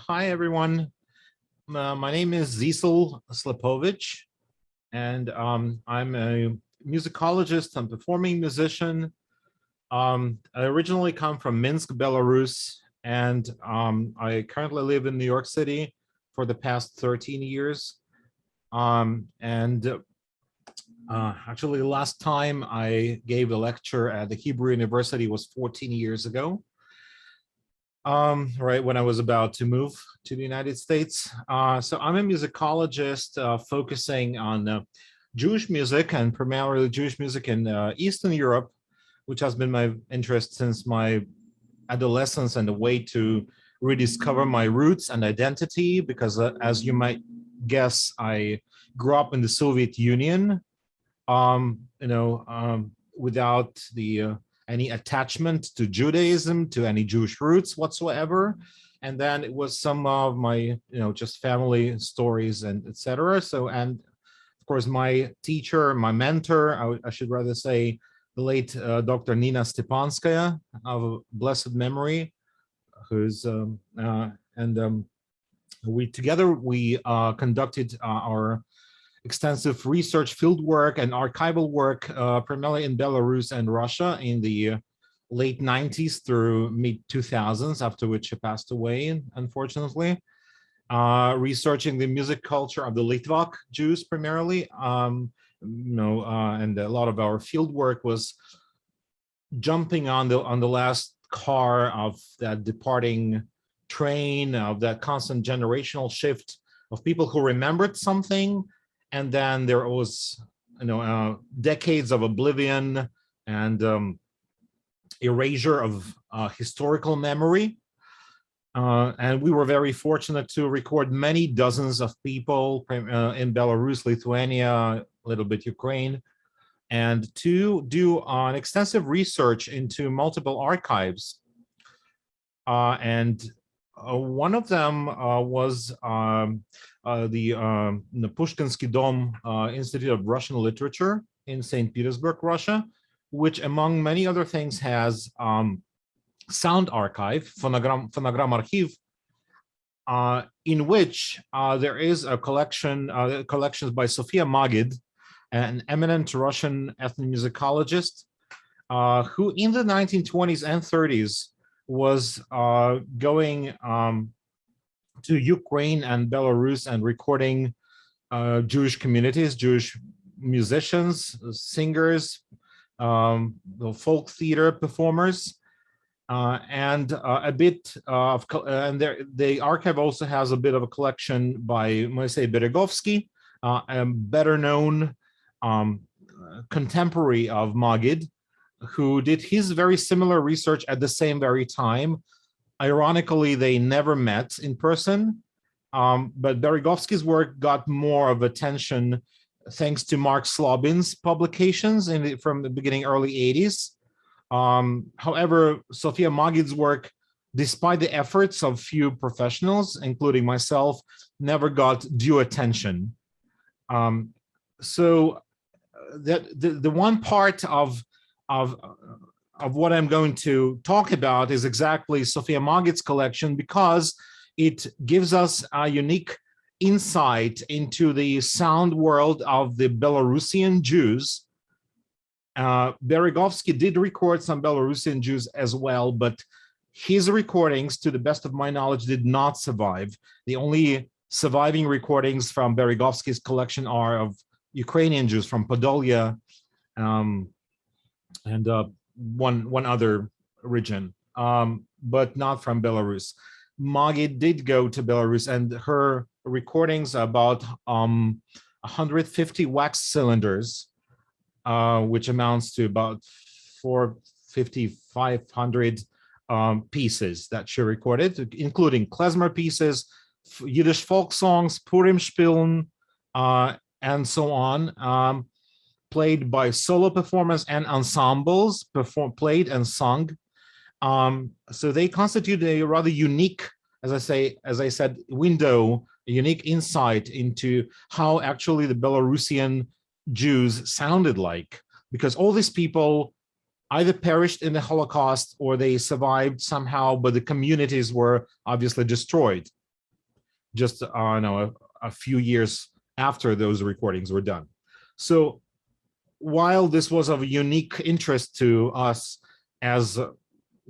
Hi, everyone. My name is Zisl Slepovitch, and I'm a musicologist and performing musician. I originally come from Minsk, Belarus, and I currently live in New York City for the past 13 years. Actually, last time I gave a lecture at the Hebrew University was 14 years ago. Right when I was about to move to the United States. So I'm a musicologist focusing on Jewish music and primarily Jewish music in Eastern Europe, which has been my interest since my adolescence and a way to rediscover my roots and identity, because as you might guess, I grew up in the Soviet Union, without any attachment to Judaism, to any Jewish roots whatsoever. And then it was some of my, just family stories and etc. So, and of course, my teacher, my mentor, I should rather say, the late Dr. Nina Stepanskaya of blessed memory, who's we conducted our extensive research fieldwork and archival work, primarily in Belarus and Russia in the late 90s through mid 2000s, after which she passed away, unfortunately, researching the music culture of the Litvak Jews primarily. And a lot of our fieldwork was jumping on the last car of that departing train, of that constant generational shift of people who remembered something. And then there was, decades of oblivion and erasure of historical memory. And we were very fortunate to record many dozens of people in Belarus, Lithuania, a little bit Ukraine, and to do an extensive research into multiple archives. One of them was the Pushkinsky Dom Institute of Russian Literature in St. Petersburg, Russia, which, among many other things, has sound archive, phonogram archive, in which there is a collections by Sofia Magid, an eminent Russian ethnomusicologist, who in the 1920s and 30s was going to Ukraine and Belarus and recording Jewish communities, Jewish musicians, singers, folk theater performers, and a bit of, and the archive also has a bit of a collection by Moisei Beregovsky, a better known contemporary of Magid, who did his very similar research at the same very time. Ironically, they never met in person, but Beregovsky's work got more of attention thanks to Mark Slobin's publications from the beginning, early 80s. However, Sofia Magid's work, despite the efforts of few professionals, including myself, never got due attention. So that the one part of what I'm going to talk about is exactly Sofia Magid's collection, because it gives us a unique insight into the sound world of the Belarusian Jews. Beregovsky did record some Belarusian Jews as well, but his recordings, to the best of my knowledge, did not survive. The only surviving recordings from Beregovsky's collection are of Ukrainian Jews from Podolia, and one other region, but not from Belarus. Magid did go to Belarus, and her recordings about 150 wax cylinders, which amounts to about 500 pieces that she recorded, including klezmer pieces, Yiddish folk songs, Purim spielen, and so on. Played by solo performers and ensembles, played and sung. So they constitute a rather unique, as I said, window, a unique insight into how actually the Belarusian Jews sounded like, because all these people either perished in the Holocaust or they survived somehow, but the communities were obviously destroyed. just no, a few years after those recordings were done. So while this was of unique interest to us as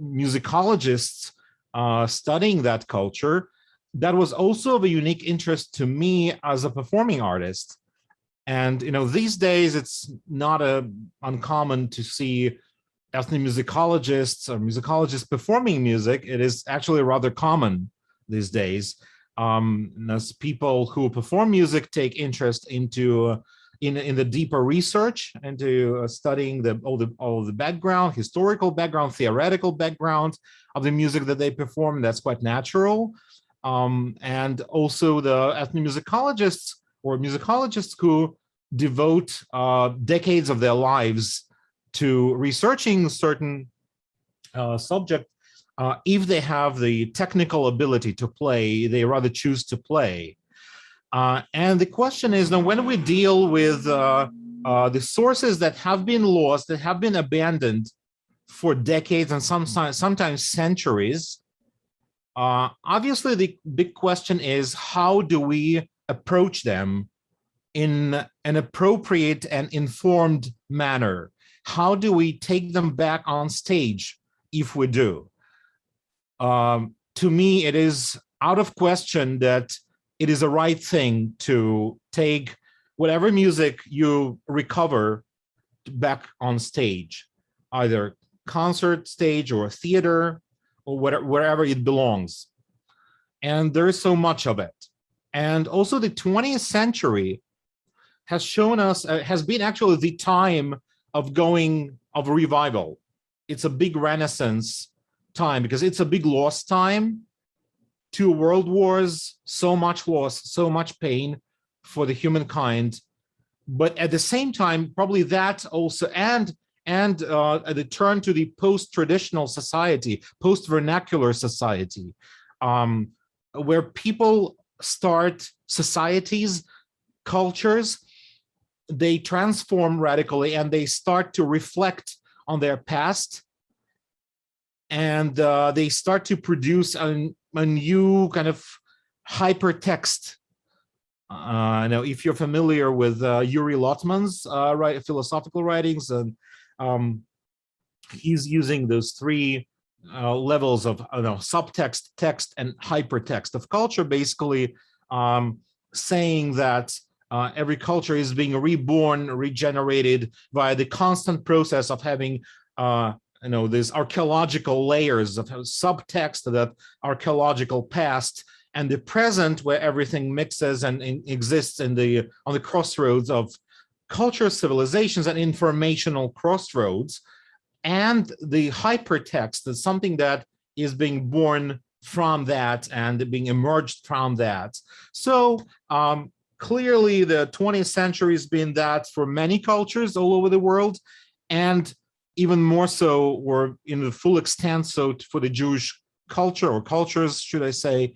musicologists studying that culture, that was also of a unique interest to me as a performing artist. And these days it's not uncommon to see ethnomusicologists or musicologists performing music. It is actually rather common these days, as people who perform music take interest into in the deeper research, into studying all the background, historical background, theoretical background of the music that they perform. That's quite natural. And also the ethnomusicologists or musicologists who devote decades of their lives to researching certain subject, if they have the technical ability to play, they rather choose to play. And the question is, now, when we deal with the sources that have been lost, that have been abandoned for decades and sometimes centuries, obviously the big question is, how do we approach them in an appropriate and informed manner? How do we take them back on stage if we do? To me, it is out of question that it is a right thing to take whatever music you recover back on stage, either concert stage or theater or wherever it belongs. And there is so much of it. And also the 20th century has shown us, has been actually the time of revival. It's a big Renaissance time because it's a big lost time. 2 world wars, so much loss, so much pain for the humankind. But at the same time, probably that also, and the turn to the post-traditional society, post-vernacular society, where people start societies, cultures, they transform radically and they start to reflect on their past, and they start to produce a new kind of hypertext. Now, if you're familiar with Yuri Lotman's philosophical writings, and he's using those 3 levels of subtext, text, and hypertext of culture, basically saying that every culture is being reborn, regenerated via the constant process of having these archaeological layers of subtext, that archaeological past, and the present, where everything mixes and exists on the crossroads of culture, civilizations, and informational crossroads, and the hypertext, that's something that is being born from that and being emerged from that. So clearly the 20th century has been that for many cultures all over the world, and even more so, or in the full extent, so for the Jewish culture, or cultures, should I say.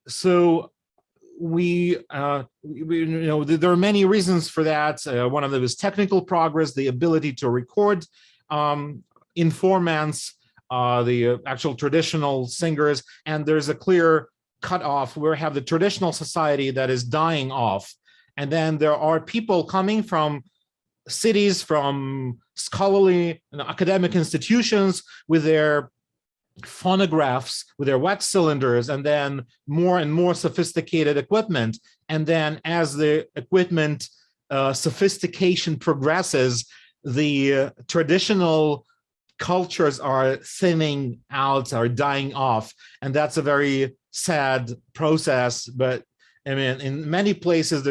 So we there are many reasons for that. One of them is technical progress, the ability to record informants, the actual traditional singers, and there's a clear cutoff where we have the traditional society that is dying off, and then there are people coming from cities, from scholarly and academic institutions with their phonographs, with their wax cylinders, and then more and more sophisticated equipment. And then as the equipment sophistication progresses, the traditional cultures are thinning out, are dying off. And that's a very sad process. But I mean, in many places,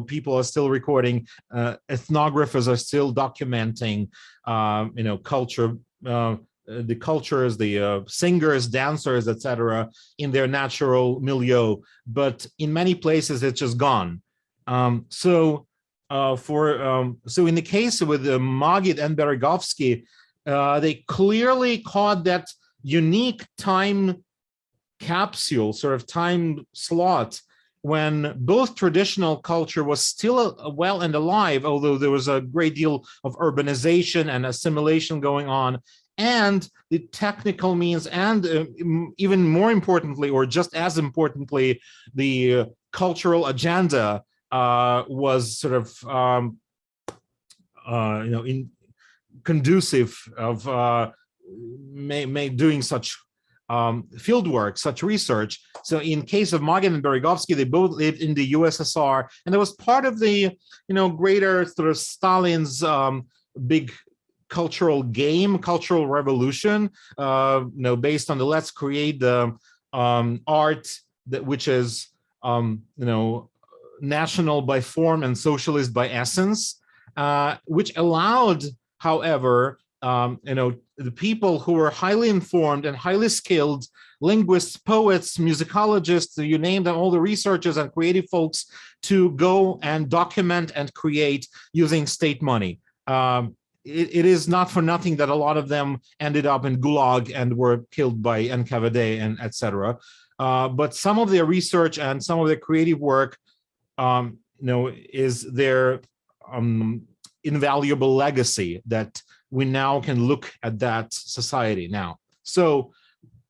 people are still recording, ethnographers are still documenting, culture, the cultures, the singers, dancers, etc., in their natural milieu. But in many places, it's just gone. So in the case with Magid and Beregovsky, they clearly caught that unique time capsule, sort of time slot, when both traditional culture was still well and alive, although there was a great deal of urbanization and assimilation going on, and the technical means, and even more importantly, or just as importantly, the cultural agenda was sort of conducive of doing such field work, such research. So in case of Magin and Beregovsky, they both lived in the USSR, and it was part of the greater sort of Stalin's big cultural game, cultural revolution, based on the let's create the art which is national by form and socialist by essence, which allowed, however, the people who were highly informed and highly skilled, linguists, poets, musicologists, you name them, all the researchers and creative folks, to go and document and create using state money. It is not for nothing that a lot of them ended up in Gulag and were killed by NKVD and etc. But some of their research and some of their creative work, is their invaluable legacy that we now can look at that society now. So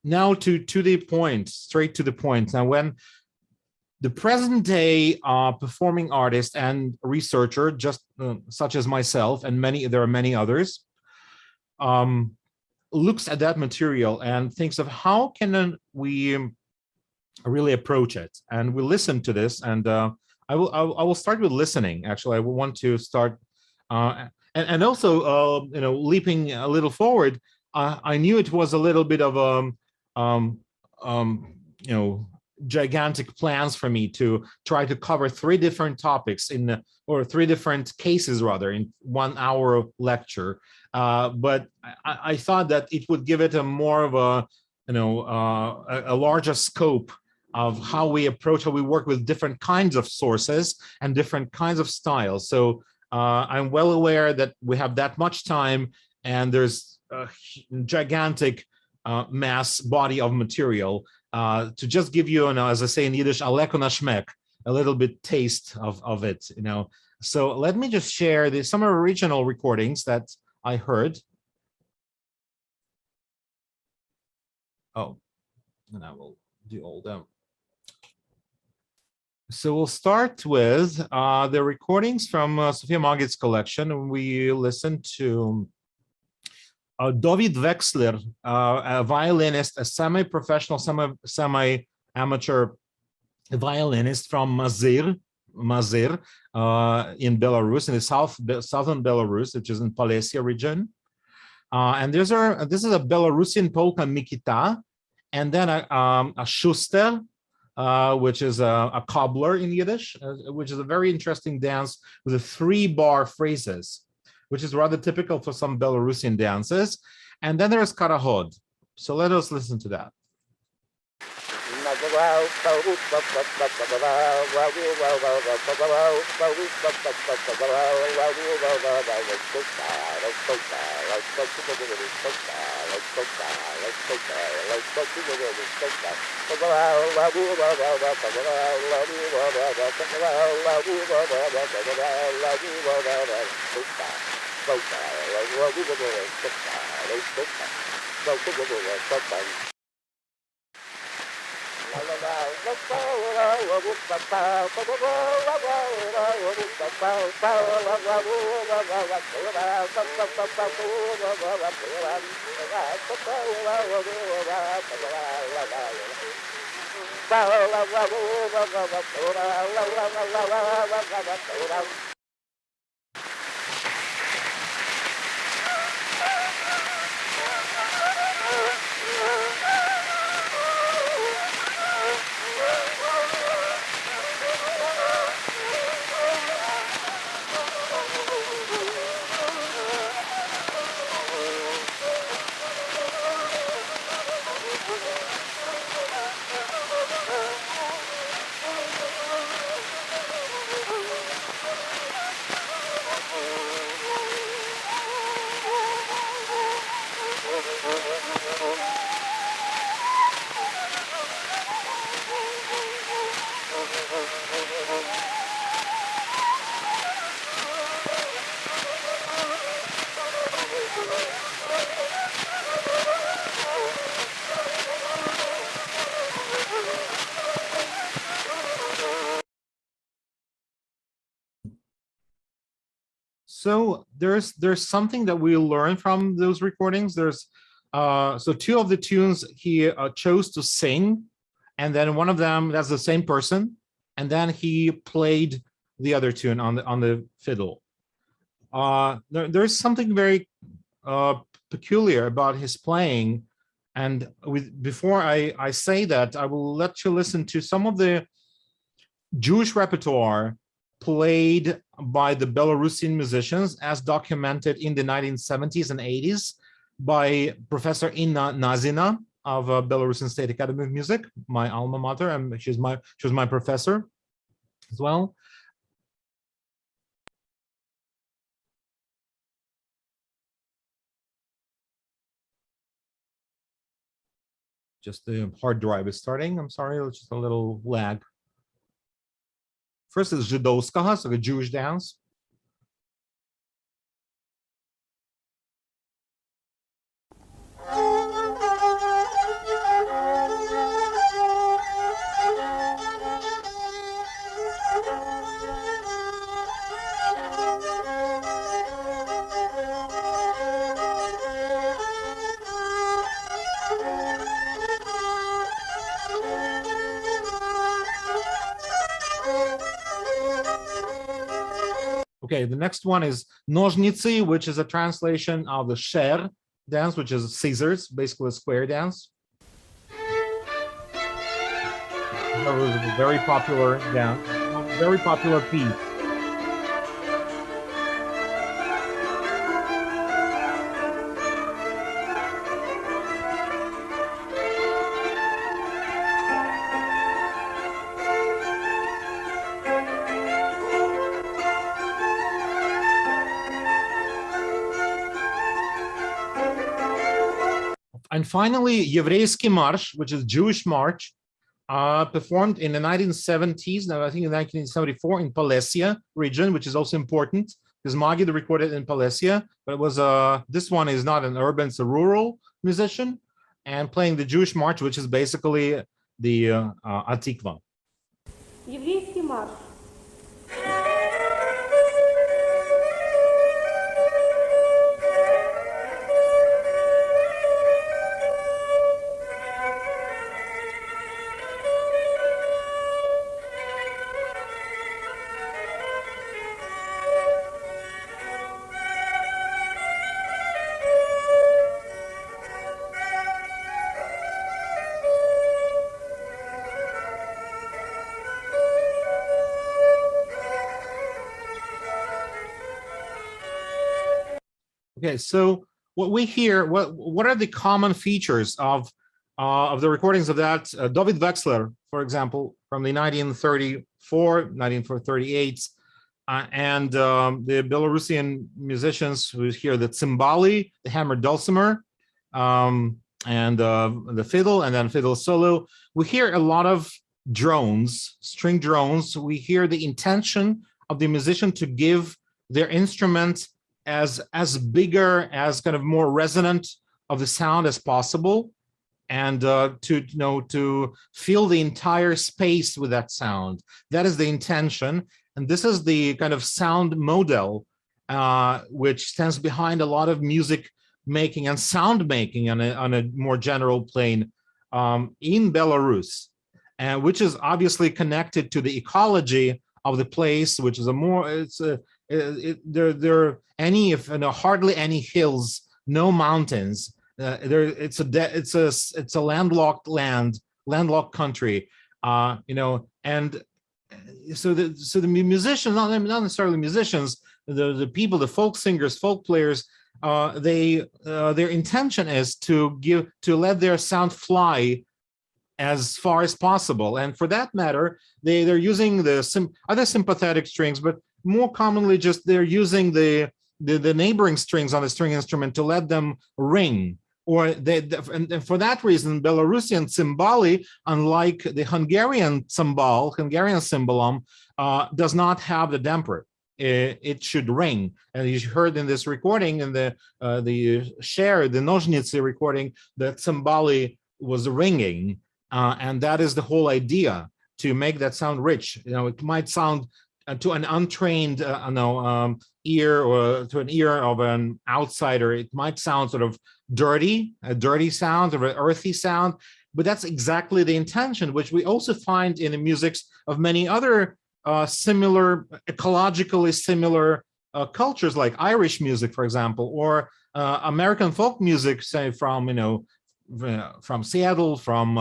now to the point, straight to the point. Now, when the present day performing artist and researcher, just such as myself and there are many others, looks at that material and thinks of how can we really approach it, and we listen to this, and I will start with listening. Actually, I will want to start, and also leaping a little forward. I knew it was a little bit of gigantic plans for me to try to cover three different topics or three different cases rather in 1 hour lecture. But I thought that it would give it a more of a larger scope of how we approach, how we work with different kinds of sources and different kinds of styles. So I'm well aware that we have that much time, and there's a gigantic mass body of material to just give you, as I say in Yiddish, aleko nashmek, a little bit taste of it. So let me just share some original recordings that I heard. Oh, and I will do all them. So we'll start with the recordings from Sofia Magid's collection. We listened to David Wexler, a violinist, a semi-professional, semi-amateur violinist from Mazir in Belarus, in the southern Belarus, which is in Polessia region. And this is a Belarusian polka Mikita, and then a Schuster, which is a cobbler in Yiddish, which is a very interesting dance with 3-bar phrases, which is rather typical for some Belarusian dances. And then there's Karahod. So let us listen to that. So there's something that we learn from those recordings. There's so two of the tunes he chose to sing, and then one of them, that's the same person, and then he played the other tune on the fiddle. There's something very peculiar about his playing, and before I say that, I will let you listen to some of the Jewish repertoire played by the Belarusian musicians as documented in the 1970s and 80s by Professor Inna Nazina of Belarusian State Academy of Music, my alma mater, and she was my professor as well. Just the hard drive is starting. I'm sorry, it's just a little lag. First is Żydowska, so the Jewish dance. Okay, the next one is Nożnicy, which is a translation of the Sher dance, which is scissors, basically a square dance. That was a very popular dance, very popular piece. And finally, Еврейский March, which is Jewish March, performed in the 1970s, I think in 1974 in Polessia region, which is also important because Magid recorded in Polessia, but it was this one is not an urban, it's a rural musician, and playing the Jewish March, which is basically the Atikva. Еврейский марш. Okay, so what we hear, what are the common features of the recordings of that? David Wexler, for example, from the 1934, 1938, and the Belarusian musicians who hear the tsimbali, the hammered dulcimer, and the fiddle, and then fiddle solo. We hear a lot of drones, string drones. We hear the intention of the musician to give their instrument as bigger, as kind of more resonant of the sound as possible, and to fill the entire space with that sound. That is the intention, and this is the kind of sound model which stands behind a lot of music making and sound making on a more general plane in Belarus, and which is obviously connected to the ecology of the place, which is hardly any hills, no mountains. It's a landlocked country, and so the musicians, not necessarily musicians, the people, the folk singers, folk players, their intention is to let their sound fly as far as possible, and for that matter, they're using the other sympathetic strings, but more commonly just they're using the neighboring strings on the string instrument to let them ring. And for that reason, Belarusian tsimbali, unlike the Hungarian cymbalum, does not have the damper. It should ring, and you heard in this recording, in the Nożnicy recording, that tsimbali was ringing, and that is the whole idea, to make that sound rich. It might sound to an untrained ear, or to an ear of an outsider, it might sound sort of dirty, a dirty sound or an earthy sound, but that's exactly the intention, which we also find in the musics of many other similar, ecologically similar cultures, like Irish music, for example, or American folk music, say from from Seattle, from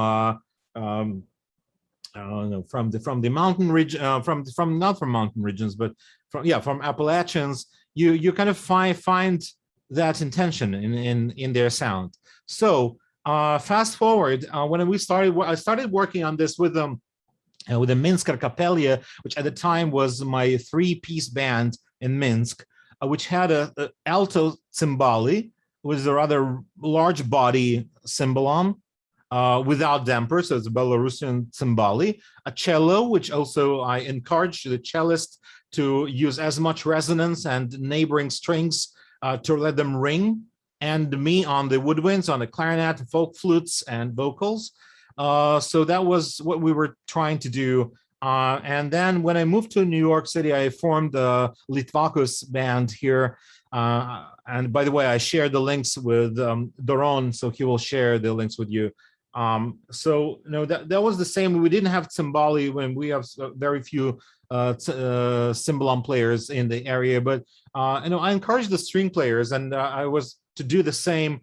from the mountain region, from not from mountain regions, but from Appalachians. You kind of find that intention in their sound. So fast forward, when I started working on this with the Minsk Capella, which at the time was my three-piece band in Minsk, which had a alto cymbali, was a rather large body cymbalum without damper, so it's a Belarusian cymbali, a cello, which also I encouraged the cellist to use as much resonance and neighboring strings to let them ring, and me on the woodwinds, on the clarinet, folk flutes, and vocals. So that was what we were trying to do. And then when I moved to New York City, I formed the Litvakus band here. And by the way, I shared the links with Doron, so he will share the links with you. So that was the same. We didn't have cymbali when we have very few cymbalum players in the area, but I encouraged the string players, and I was to do the same.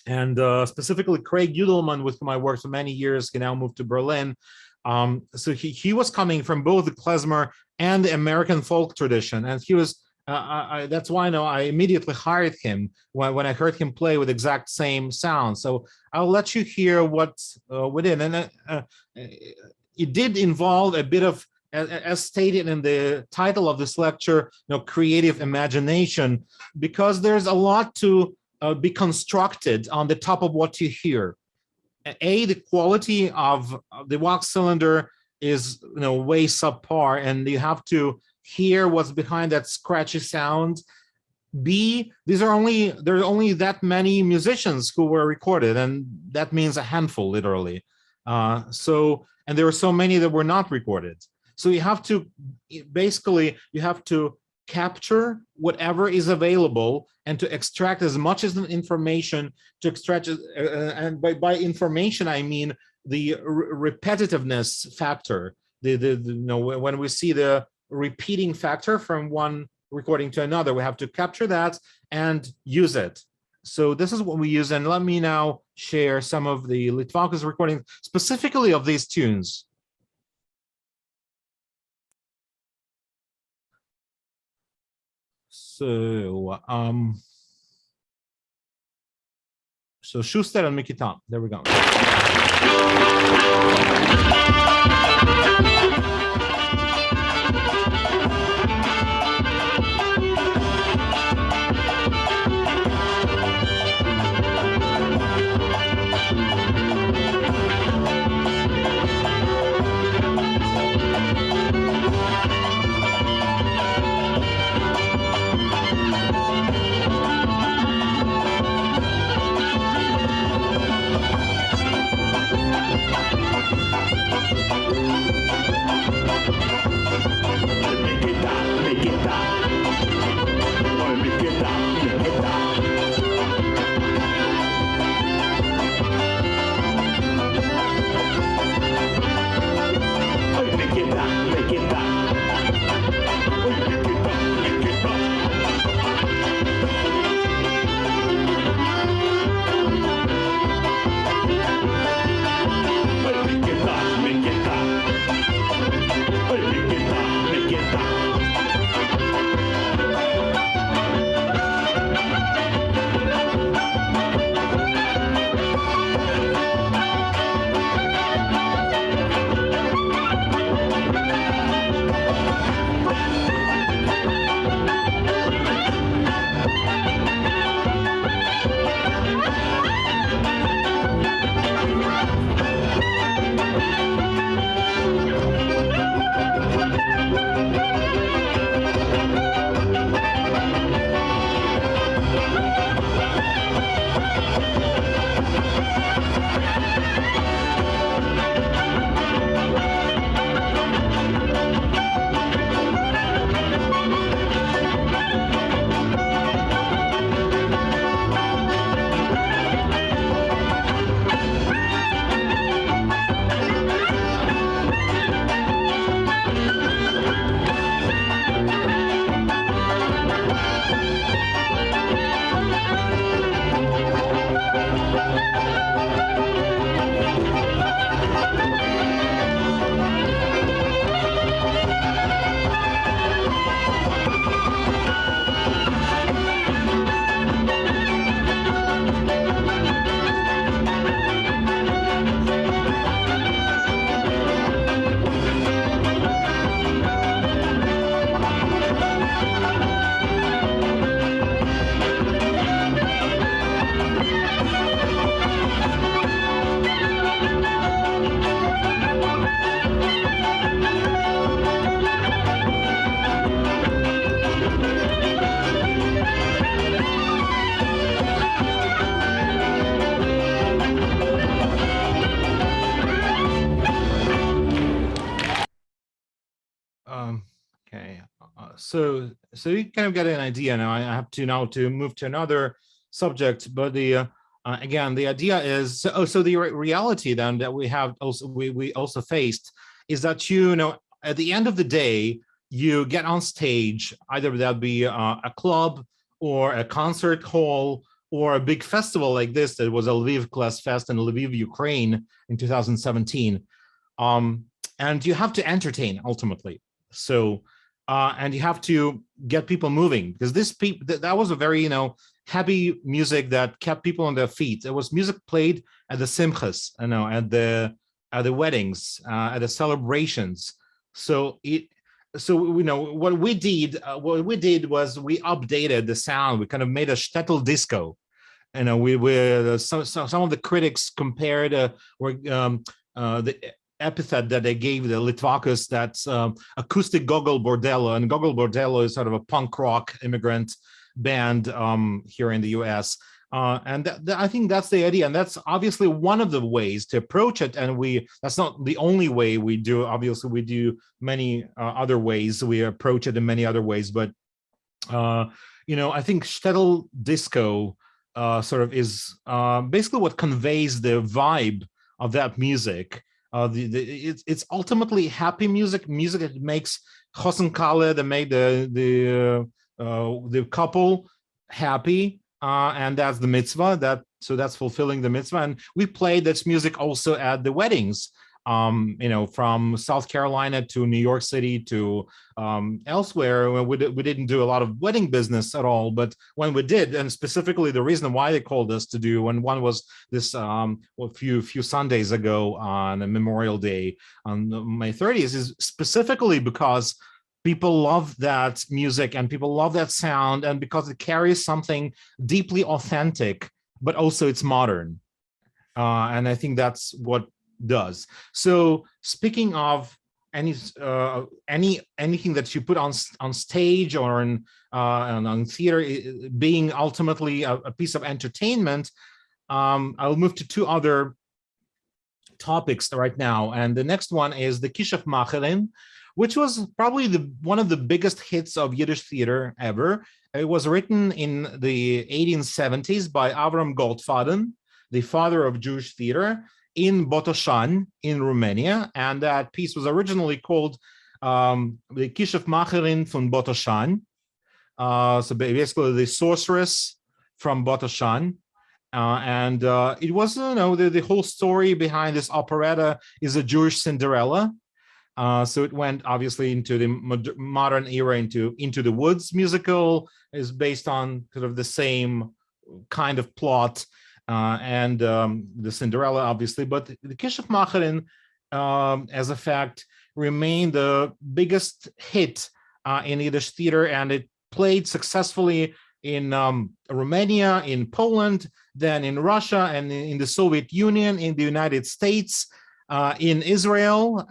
And specifically Craig Udelman, with whom I worked for many years, he now moved to Berlin. So he was coming from both the klezmer and the American folk tradition, and he was. That's why I immediately hired him when I heard him play with exact same sound. So I'll let you hear what we did, and it did involve a bit of, as stated in the title of this lecture, creative imagination, because there's a lot to be constructed on the top of what you hear. The quality of the wax cylinder is way subpar, and you have to hear what's behind that scratchy sound. B, there are only that many musicians who were recorded, and that means a handful, literally. And there were so many that were not recorded. So you have to capture whatever is available and to extract as much as the information to extract. And by information, I mean the repetitiveness factor. When we see the repeating factor from one recording to another, we have to capture that and use it. So this is what we use, and let me now share some of the Litvakus recordings, specifically of these tunes. So Schuster and Mikita, there we go. so you kind of get an idea now. I have to now to move to another subject, but the again, the idea is so the reality then that we have also we also faced is that you know at the end of the day you get on stage, either that be a club or a concert hall or a big festival like this that was a Lviv Class Fest in Lviv, Ukraine in 2017, and you have to entertain ultimately. So and you have to get people moving because that was a very happy music that kept people on their feet. It was music played at the simchas, at the weddings, at the celebrations. So what we did was we updated the sound. We kind of made a shtetl disco. Some of the critics compared the epithet that they gave the Litvakus, that's acoustic Gogol Bordello, and Gogol Bordello is sort of a punk rock immigrant band here in the US. And I think that's the idea, and that's obviously one of the ways to approach it. And that's not the only way we do. Obviously, we do many other ways. We approach it in many other ways, but I think shtetl disco sort of is basically what conveys the vibe of that music. It's ultimately happy music that makes Chosen Kale, that made the couple happy, and that's the mitzvah. So that's fulfilling the mitzvah. And we played this music also at the weddings, from South Carolina to New York City to elsewhere. We didn't do a lot of wedding business at all, but when we did, and specifically the reason why they called us to do, when one was this a few Sundays ago on a Memorial Day on May 30th, is specifically because people love that music and people love that sound, and because it carries something deeply authentic, but also it's modern. And I think that's what does. So speaking of anything that you put on stage or on theater being ultimately a piece of entertainment, I'll move to two other topics right now. And the next one is the Kishaf Macherin, which was probably one of the biggest hits of Yiddish theater ever. It was written in the 1870s by Avram Goldfaden, the father of Jewish theater, in Botoșani in Romania. And that piece was originally called the Kishaf Macherin von Botoșani. So basically the sorceress from Botoșani. And it was, the whole story behind this operetta is a Jewish Cinderella. So it went obviously into the modern era, into the Woods musical, is based on sort of the same kind of plot, and the Cinderella, obviously. But the Kishaf Macherin, as a fact, remained the biggest hit in Yiddish theater, and it played successfully in Romania, in Poland, then in Russia, and in the Soviet Union, in the United States, in Israel,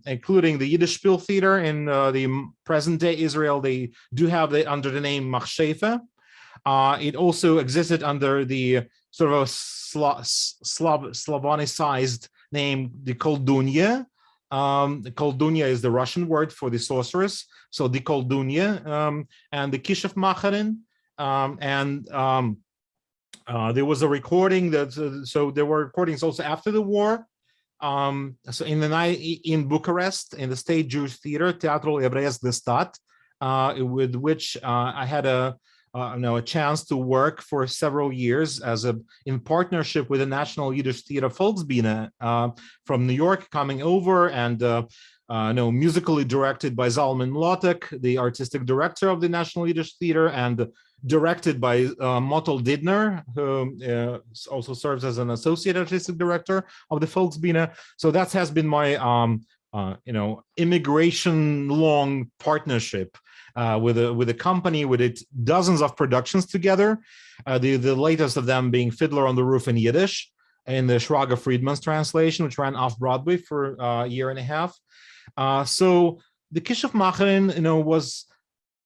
including the Yiddish Spiel Theater in the present-day Israel. They do have it under the name Machshefe. It also existed under the sort of Slavonized name, the Koldunya. The Koldunya is the Russian word for the sorceress. So the Koldunya and the Kishaf Macherin. There was a recording so there were recordings also after the war. So in the night in Bucharest, in the State Jewish Theater, Teatrul Evreiesc de Stat, with which I had a chance to work for several years in partnership with the National Yiddish Theater Volksbühne from New York, coming over and musically directed by Zalman Lotek, the artistic director of the National Yiddish Theater, and directed by Motel Didner, who also serves as an associate artistic director of the Volksbühne. So that has been my immigration-long partnership with a company with dozens of productions together. The latest of them being Fiddler on the Roof in Yiddish, in the Shraga Friedman's translation, which ran off Broadway for a year and a half. So the Kishaf Macherin, was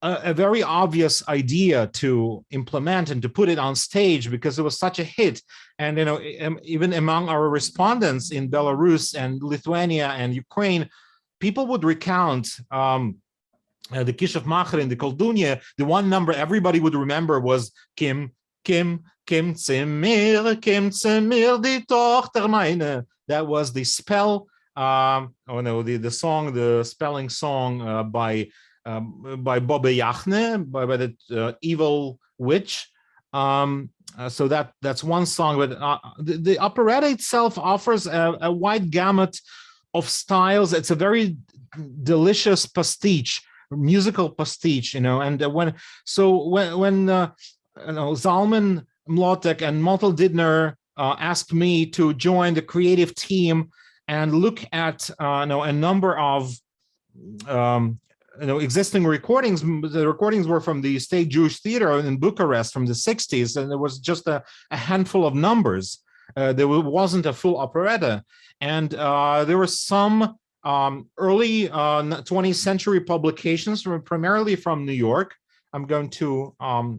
a very obvious idea to implement and to put it on stage because it was such a hit. And even among our respondents in Belarus and Lithuania and Ukraine, people would recount the Kishav Macher in the Koldunya, the one number everybody would remember was Kim, Kim, Kim Zimmer, die Tochter meine. That was the spell, the song, the spelling song by Bobbe Yachne, by the evil witch. So that's one song, but the operetta itself offers a wide gamut of styles. It's a very delicious pastiche, musical pastiche, and when Zalman Mlotek and Montel Didner asked me to join the creative team and look at a number of existing recordings. The recordings were from the State Jewish Theater in Bucharest from the 60s, and there was just a handful of numbers. There wasn't a full operetta, and there were some early 20th century publications, primarily from New York. I'm going to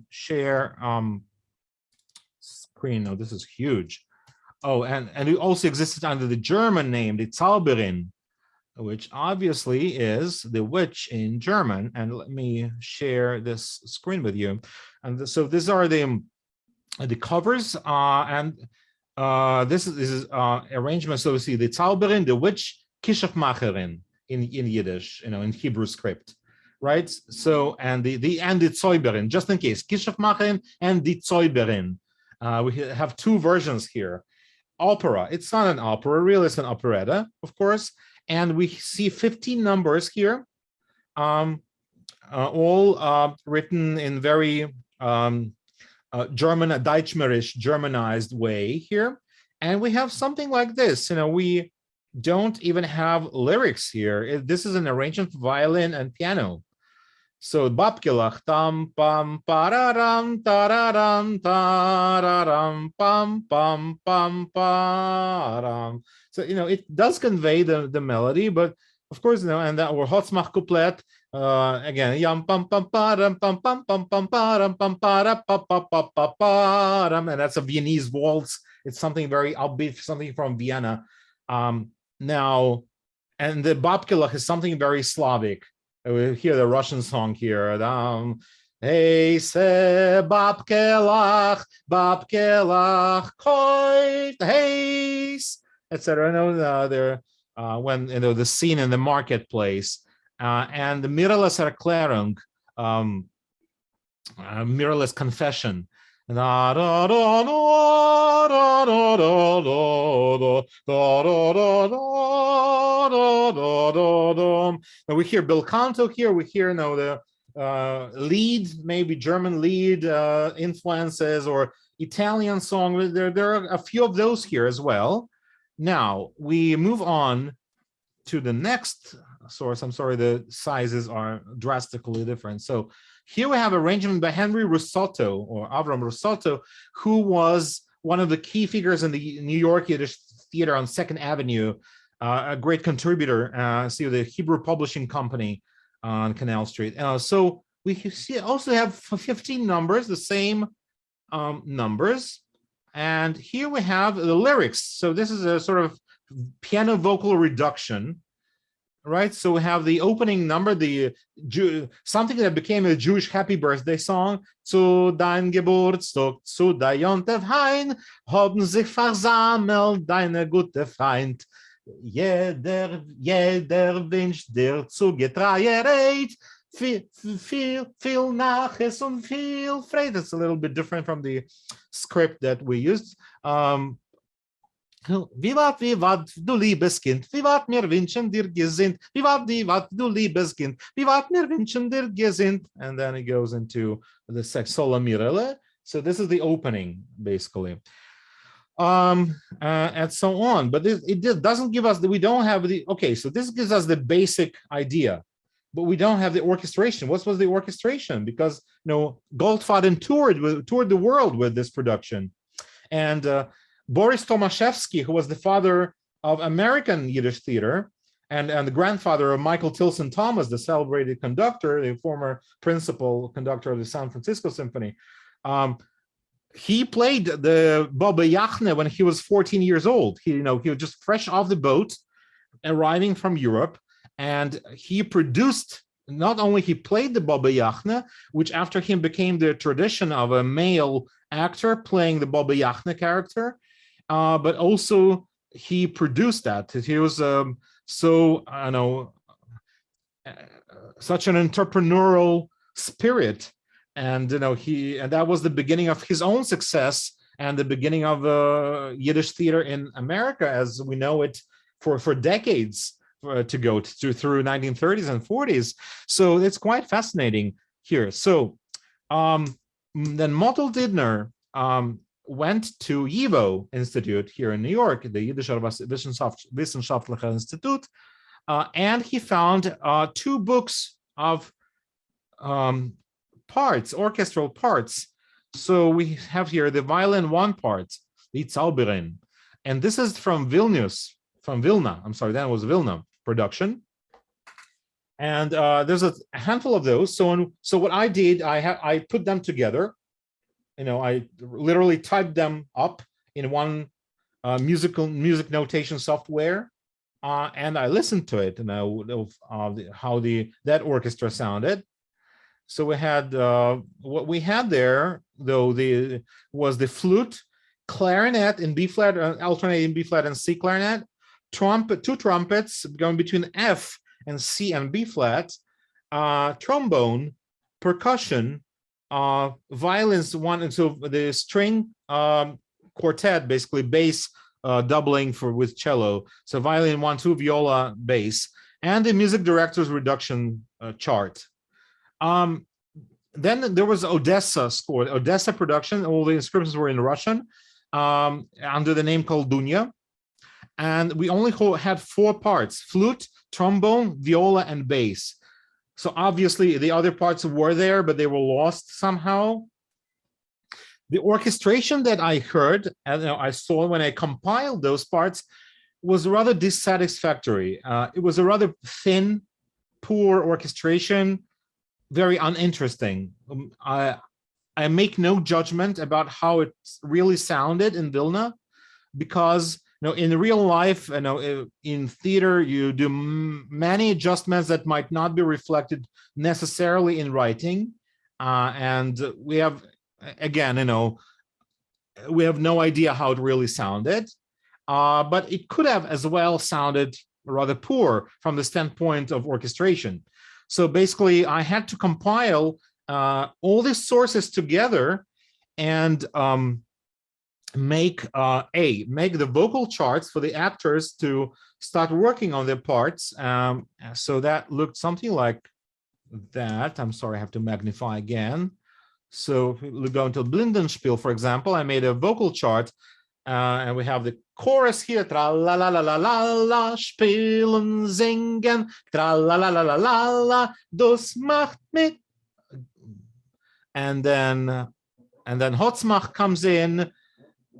share screen. Oh, this is huge. Oh, and it also existed under the German name, the Zauberin, which obviously is the witch in German. And let me share this screen with you. And so these are the covers, and this is arrangement. So we see the Zauberin, the witch, Kishafmacherin in Yiddish, in Hebrew script, right? So and the Zauberin, just in case, Kishafmacherin and the Zauberin. We have two versions here. Opera. It's not an opera, really, it's an operetta, of course. And we see 15 numbers here, all written in very Deutschmerisch, Germanized way here. And we have something like this. We don't even have lyrics here. This is an arrangement for violin and piano. So Babkelach tam pam pararam tararam tararam pam pam pam param. So it does convey the melody, but of course and that or Hotzmach couplet again yam pam pam param pam pam pam pam param pam para pa pa pa pa param, and that's a Viennese waltz. It's something very upbeat, something from Vienna. Now, and the Babkelach is something very Slavic. We hear the Russian song here. Hey, se babkelach, koit, hey, etc. There, when the scene in the marketplace, and the Mirrorless Erklärung, mirrorless confession. Now we hear bel canto here. We hear the lead, maybe German lead influences or Italian song. There are a few of those here as well. Now we move on to the next source. I'm sorry, the sizes are drastically different. So here we have arrangement by Henry Russotto, or Avram Russotto, who was one of the key figures in the New York Yiddish Theater on 2nd Avenue, a great contributor, see the Hebrew Publishing Company on Canal Street. So we also have 15 numbers, the same numbers. And here we have the lyrics. So this is a sort of piano vocal reduction. Right, so we have the opening number, something that became a Jewish happy birthday song. Zu dein Geburtstag, zu dein Yontev Hein, haben sich versammelt deine gute Feind. Jeder wünscht dir zugetreiert, viel Naches und viel Freude. That's a little bit different from the script that we used. Vivat, du liebes Kind, vivat mir wünschen dir gesinnt, vivat, du liebes Kind, vivat mir wünschen dir gesinnt. And then it goes into the Sola Mirele. So this is the opening, basically. And so on. But it doesn't give us, we don't have okay, so this gives us the basic idea, but we don't have the orchestration. What was the orchestration? Because, Goldfaden toured the world with this production. And Boris Tomaszewski, who was the father of American Yiddish theater and the grandfather of Michael Tilson Thomas, the celebrated conductor, the former principal conductor of the San Francisco Symphony, he played the Bobbe Yachne when he was 14 years old. He was just fresh off the boat, arriving from Europe, and he produced not only he played the Baba Yakhna, which after him became the tradition of a male actor playing the Baba Yakhna character, but also he produced that. He was so I know such an entrepreneurial spirit, and and that was the beginning of his own success and the beginning of Yiddish theater in America as we know it for decades to go through 1930s and 40s. So it's quite fascinating here. So then Mottel Didner went to YIVO Institute here in New York, the Yiddish Wissenschaftliche Institut, and he found 2 books of parts, orchestral parts. So we have here the violin 1 part, the Zauberin, and this is from Vilna. I'm sorry, that was Vilna production. And there's a handful of those. So what I did, I put them together. I literally typed them up in one music notation software, and I listened to it, and how that orchestra sounded. So we had what we had there, though, was the flute, clarinet in B flat, alternating B flat and C clarinet, trumpet, 2 trumpets going between F and C and B flat, trombone, percussion, violins 1, and so the string quartet, basically bass doubling with cello. So violin 1, 2, viola, bass, and the music director's reduction chart. Then there was Odessa score, Odessa production. All the inscriptions were in Russian under the name called Dunya. And we only had 4 parts: flute, trombone, viola, and bass. So obviously the other parts were there, but they were lost somehow. The orchestration that I heard and I saw when I compiled those parts was rather dissatisfactory. It was a rather thin, poor orchestration, very uninteresting. I make no judgment about how it really sounded in Vilna, because in real life, in theater, you do many adjustments that might not be reflected necessarily in writing, and we have, again, we have no idea how it really sounded, but it could have as well sounded rather poor from the standpoint of orchestration. So basically, I had to compile all these sources together and make the vocal charts for the actors to start working on their parts. So that looked something like that. I'm sorry, I have to magnify again. So if we go into Blindenspiel, for example, I made a vocal chart, and we have the chorus here, tra la la la la la la, spielen, singen, tra la la la la la la, das macht mit. And then Hotzmach comes in.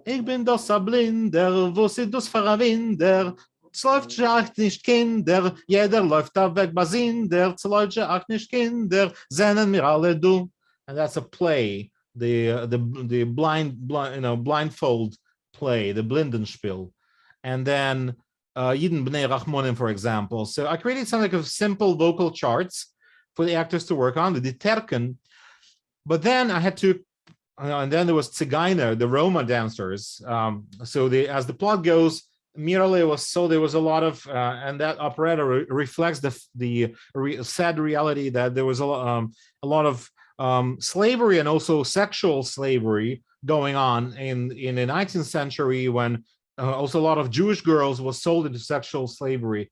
Ich bin das a Blinder, wo sie das verwinder. Es läuft ja auch nicht Kinder, jeder läuft da weg Basinder. Es läuft ja auch nicht Kinder, sehnen mir alle du. And that's a play, the blindfold play, the Blindenspiel. And then Yidden Bnei Rachmonim, for example. So I created something of simple vocal charts for the actors to work on, the Diterken. But then I had to, and then there was Tzigainer, the Roma dancers. So as the plot goes, Mirale was, so there was a lot of, and that operetta reflects the sad reality that there was a lot of slavery and also sexual slavery going on in the 19th century, when also a lot of Jewish girls were sold into sexual slavery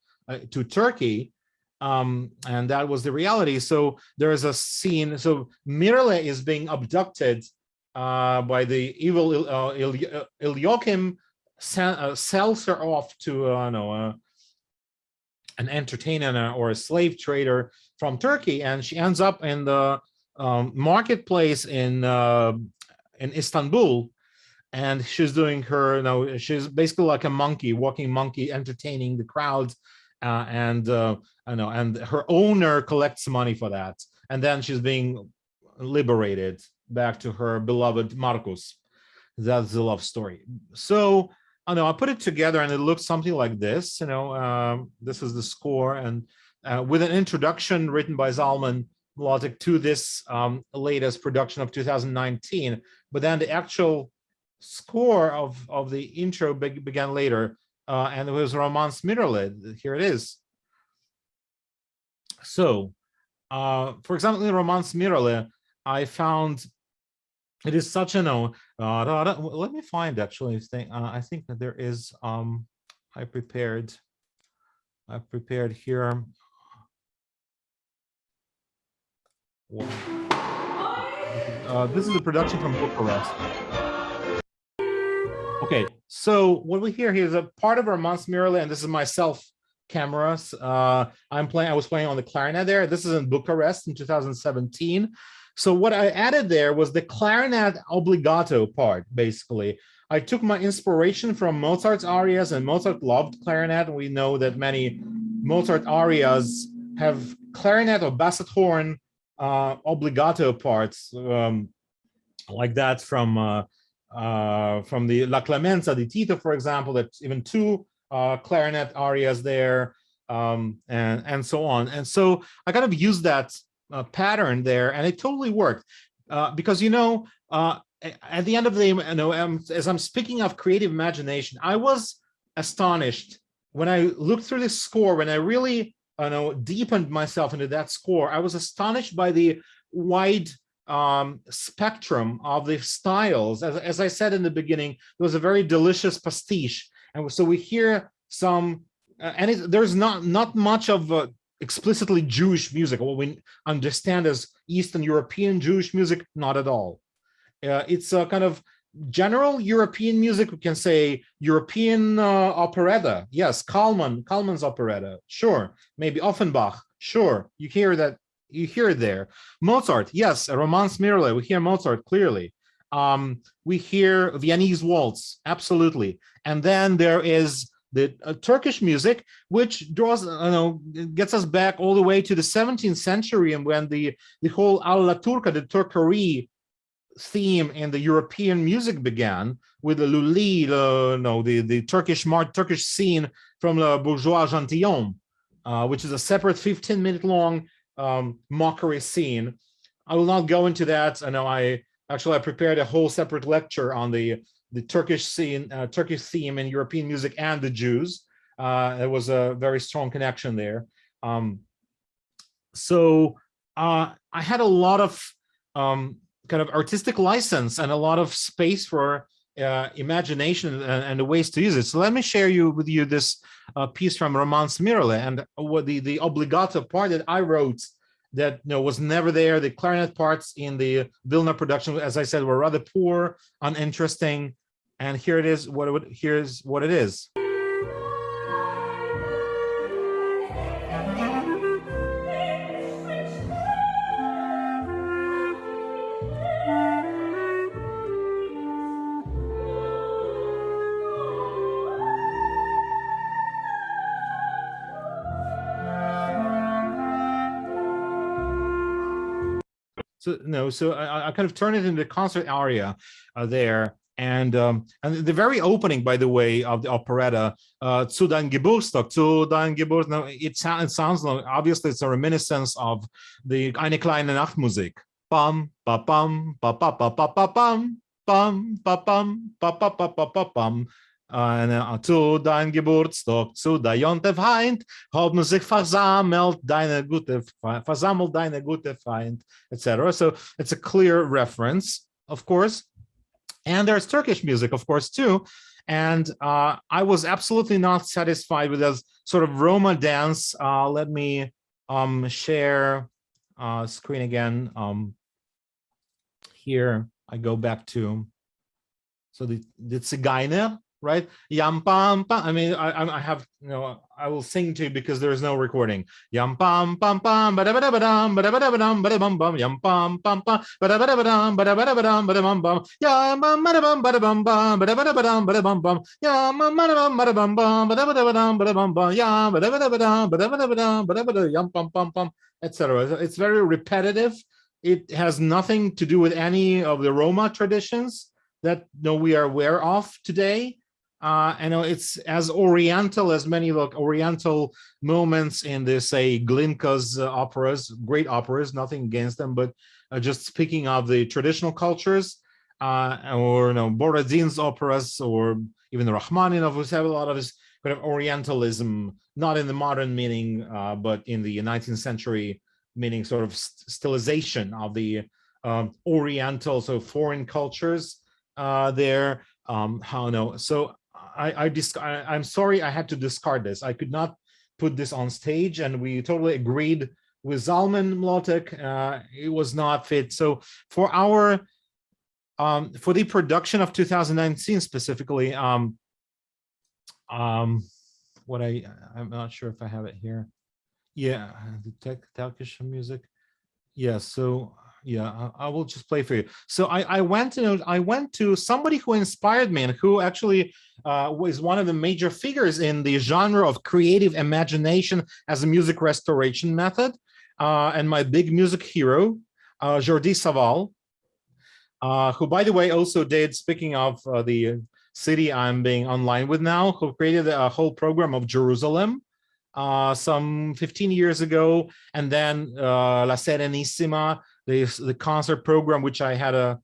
to Turkey. And that was the reality. So there is a scene, so Mirale is being abducted by the evil Ilyokim, sells her off to an entertainer or a slave trader from Turkey, and she ends up in the marketplace in Istanbul, and she's doing her, she's basically like a monkey, walking monkey, entertaining the crowd, and her owner collects money for that, and then she's being liberated back to her beloved Marcus. That's the love story. So I put it together, and it looks something like this. This is the score, and with an introduction written by Zalman Mlotek to this latest production of 2019. But then the actual score of the intro began later, and it was Roman Smirle. Here it is. So, for example, in Roman Smirle, I found it is such a let me find actually. I think that there is. I prepared here. This is a production from Bucharest. Okay, so what we hear here is a part of Roman Smirle, and this is my self cameras. I was playing on the clarinet there. This is in Bucharest in 2017. So what I added there was the clarinet obligato part, basically. I took my inspiration from Mozart's arias, and Mozart loved clarinet. We know that many Mozart arias have clarinet or basset horn obligato parts, like that from the La Clemenza di Tito, for example. That's even two clarinet arias there, and so on. And so I kind of used that pattern there, and it totally worked, because at the end of the day, as I'm speaking of creative imagination, I was astonished when I looked through this score, when I really deepened myself into that score. I was astonished by the wide spectrum of the styles. As I said in the beginning, it was a very delicious pastiche, and so we hear some, there's not much of explicitly Jewish music, what we understand as Eastern European Jewish music, not at all. It's a kind of general European music. We can say European operetta. Yes, Kalman's operetta. Sure. Maybe Offenbach. Sure. You hear that. You hear it there. Mozart. Yes. Roman Smirle. We hear Mozart clearly. We hear Viennese waltz. Absolutely. And then there is the Turkish music, which draws, gets us back all the way to the 17th century, and when the whole alla turca, the Turkerie theme in the European music began with the Lully, the Turkish scene from the Bourgeois Gentilhomme, which is a separate 15-minute long mockery scene. I will not go into that. I know I prepared a whole separate lecture on the Turkish scene, Turkish theme in European music and the Jews. There was a very strong connection there. So I had a lot of kind of artistic license and a lot of space for imagination and the ways to use it. So let me share with you this piece from Roman Smirle, and what the obligato part that I wrote that was never there. The clarinet parts in the Vilna production, as I said, were rather poor, uninteresting. And here it is. Here's what it is. So I kind of turn it into a concert aria there, and the very opening, by the way, of the operetta, "Zu dein Geburtstag," "Zu dein Geburtstag." Now it sounds like, obviously it's a reminiscence of the Eine kleine Nachtmusik. Bam, ba bam, ba ba ba ba ba bam, bam, ba bam, ba ba ba ba ba bam. Zu dein Geburtstag, zu der Jontef Heint, haben sich versammelt deine gute Feind, etc. So it's a clear reference, of course. And there's Turkish music, of course, too. And I was absolutely not satisfied with this sort of Roma dance. Let me share screen again. Here I go back to, so the Zigeuner, right? Yam pam pam. I mean, I have, I will sing to you because there is no recording. Yam pam pam pam, ba da ba da ba dum, ba da ba da ba dum, ba da bum bum. Yam pam pam pam, ba da ba da ba dum, ba da ba da ba dum, ba da bum bum. Yam bum ba da bum ba da bum bum, ba da ba da ba dum, ba da bum bum. Yam bum ba da bum ba da bum bum, ba da ba da ba dum, ba da bum bum. Yam ba da ba da ba dum, ba da ba da ba dum, ba da ba da yam pam pam pam, etc. It's very repetitive. It has nothing to do with any of the Roma traditions that we are aware of today. it's as oriental as many oriental moments in the, say, Glinka's operas, great operas, nothing against them, but just speaking of the traditional cultures, or Borodin's operas, or even the Rachmaninov, who have a lot of this kind of orientalism, not in the modern meaning, but in the 19th century meaning, sort of stylization of the oriental, so foreign cultures there. So I'm sorry I had to discard this. I could not put this on stage, and we totally agreed with Zalman Mlotek. It was not fit. So for our for the production of 2019 specifically, I'm not sure if I have it here. Yeah, the Turkish music. Yeah, so yeah, I will just play for you. So I went to somebody who inspired me and who actually was one of the major figures in the genre of creative imagination as a music restoration method, and my big music hero, Jordi Savall, who, by the way, also did, speaking of the city I'm being online with now, who created a whole program of Jerusalem some 15 years ago, and then La Serenissima, the concert program, which I had a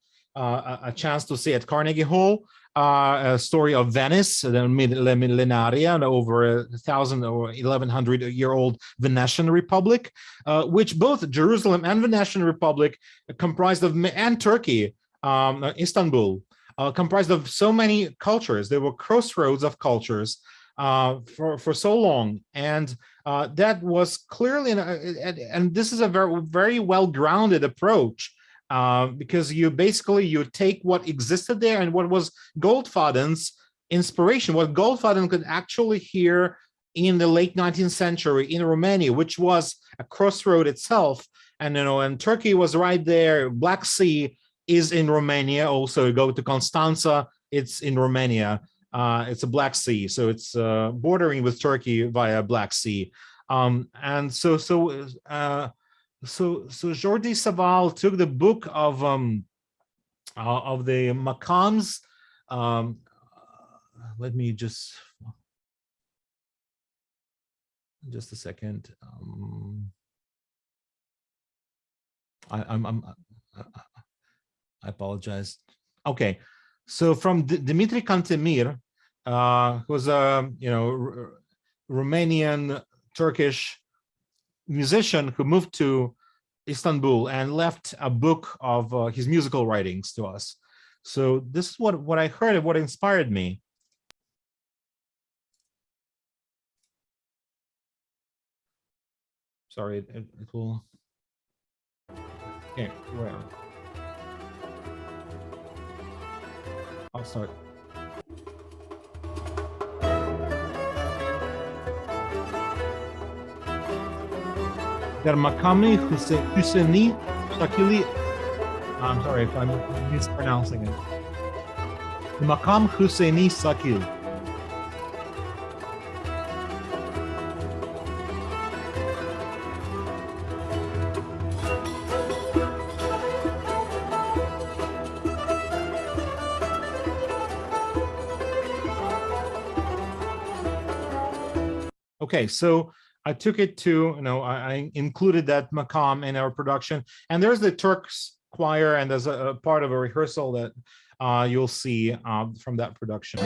chance to see at Carnegie Hall, a story of Venice, the millenaria, over 1,000 or 1,100-year-old Venetian Republic, which both Jerusalem and Venetian Republic comprised of, and Turkey, Istanbul, comprised of so many cultures. There were crossroads of cultures for so long, and that was clearly, and this is a very well-grounded approach, because you take what existed there and what was Goldfaden's inspiration, what Goldfaden could actually hear in the late 19th century in Romania, which was a crossroad itself, and Turkey was right there. Black Sea is in Romania. Also, you go to Constanza, it's in Romania. It's a Black Sea, so it's bordering with Turkey via Black Sea, and so Jordi Savall took the book of the Maqams. Let me just a second. I apologize. Okay, so from Dimitri Cantemir, who was a Romanian Turkish musician who moved to Istanbul and left a book of his musical writings to us. So this is what I heard and what inspired me. Sorry, it will. Okay, where? I'll start. Der Makami Hüseyni Shakili. I'm sorry if I'm mispronouncing it. The Makam Hüseyni Sakil. Okay, so I took it to, I included that maqam in our production, and there's the Turks choir, and there's a part of a rehearsal that you'll see from that production.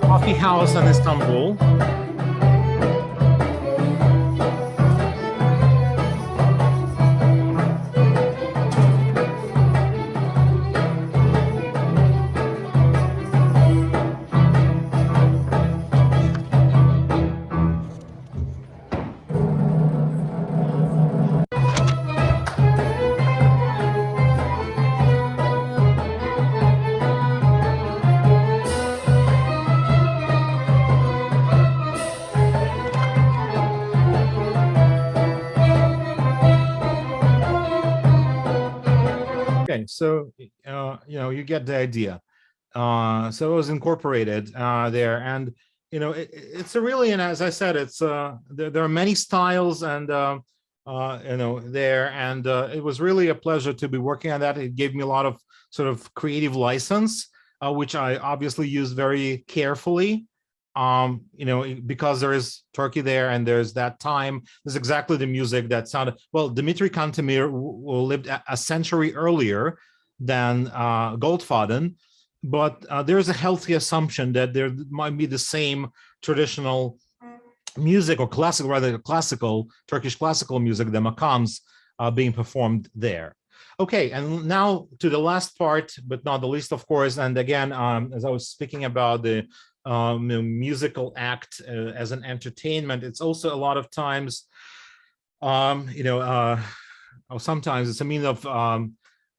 Coffee house in Istanbul. Okay, so you get the idea. So it was incorporated there, and it's a really, and as I said, it's there are many styles and there, and it was really a pleasure to be working on that. It gave me a lot of sort of creative license, which I obviously use very carefully. Because there is Turkey there and there's that time, there's exactly the music that sounded, well, Dmitri Kantemir lived a century earlier than Goldfaden, but there's a healthy assumption that there might be the same traditional music, or classical, rather classical, Turkish classical music, the makams, being performed there. Okay, and now to the last part, but not the least, of course, and again, as I was speaking about the musical act as an entertainment, it's also a lot of times, or sometimes it's a means of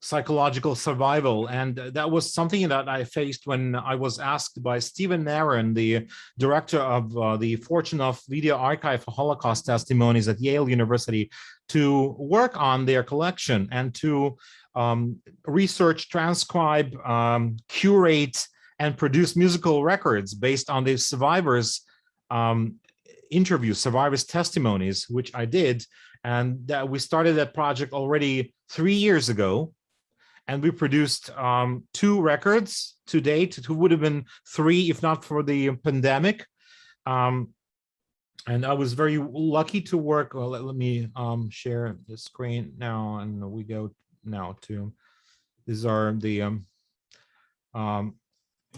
psychological survival. And that was something that I faced when I was asked by Stephen Naran, the director of the Fortunoff Video Archive for Holocaust Testimonies at Yale University, to work on their collection and to research, transcribe, curate, and produce musical records based on the survivors' interviews, survivors' testimonies, which I did. And that we started that project already 3 years ago. And we produced 2 records to date. It would have been 3 if not for the pandemic. And I was very lucky to work. Well, let me share the screen now, and we go now to, these are the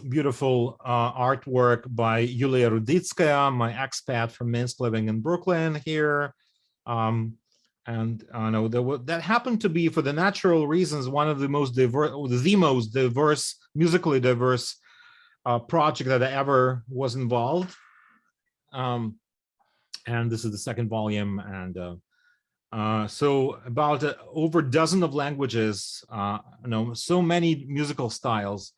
beautiful artwork by Yulia Ruditskaya, my expat from Minsk living in Brooklyn here. And I know that happened to be, for the natural reasons, one of the most diverse, musically diverse project that I ever was involved. And this is the 2nd volume, and so about over a dozen of languages, so many musical styles,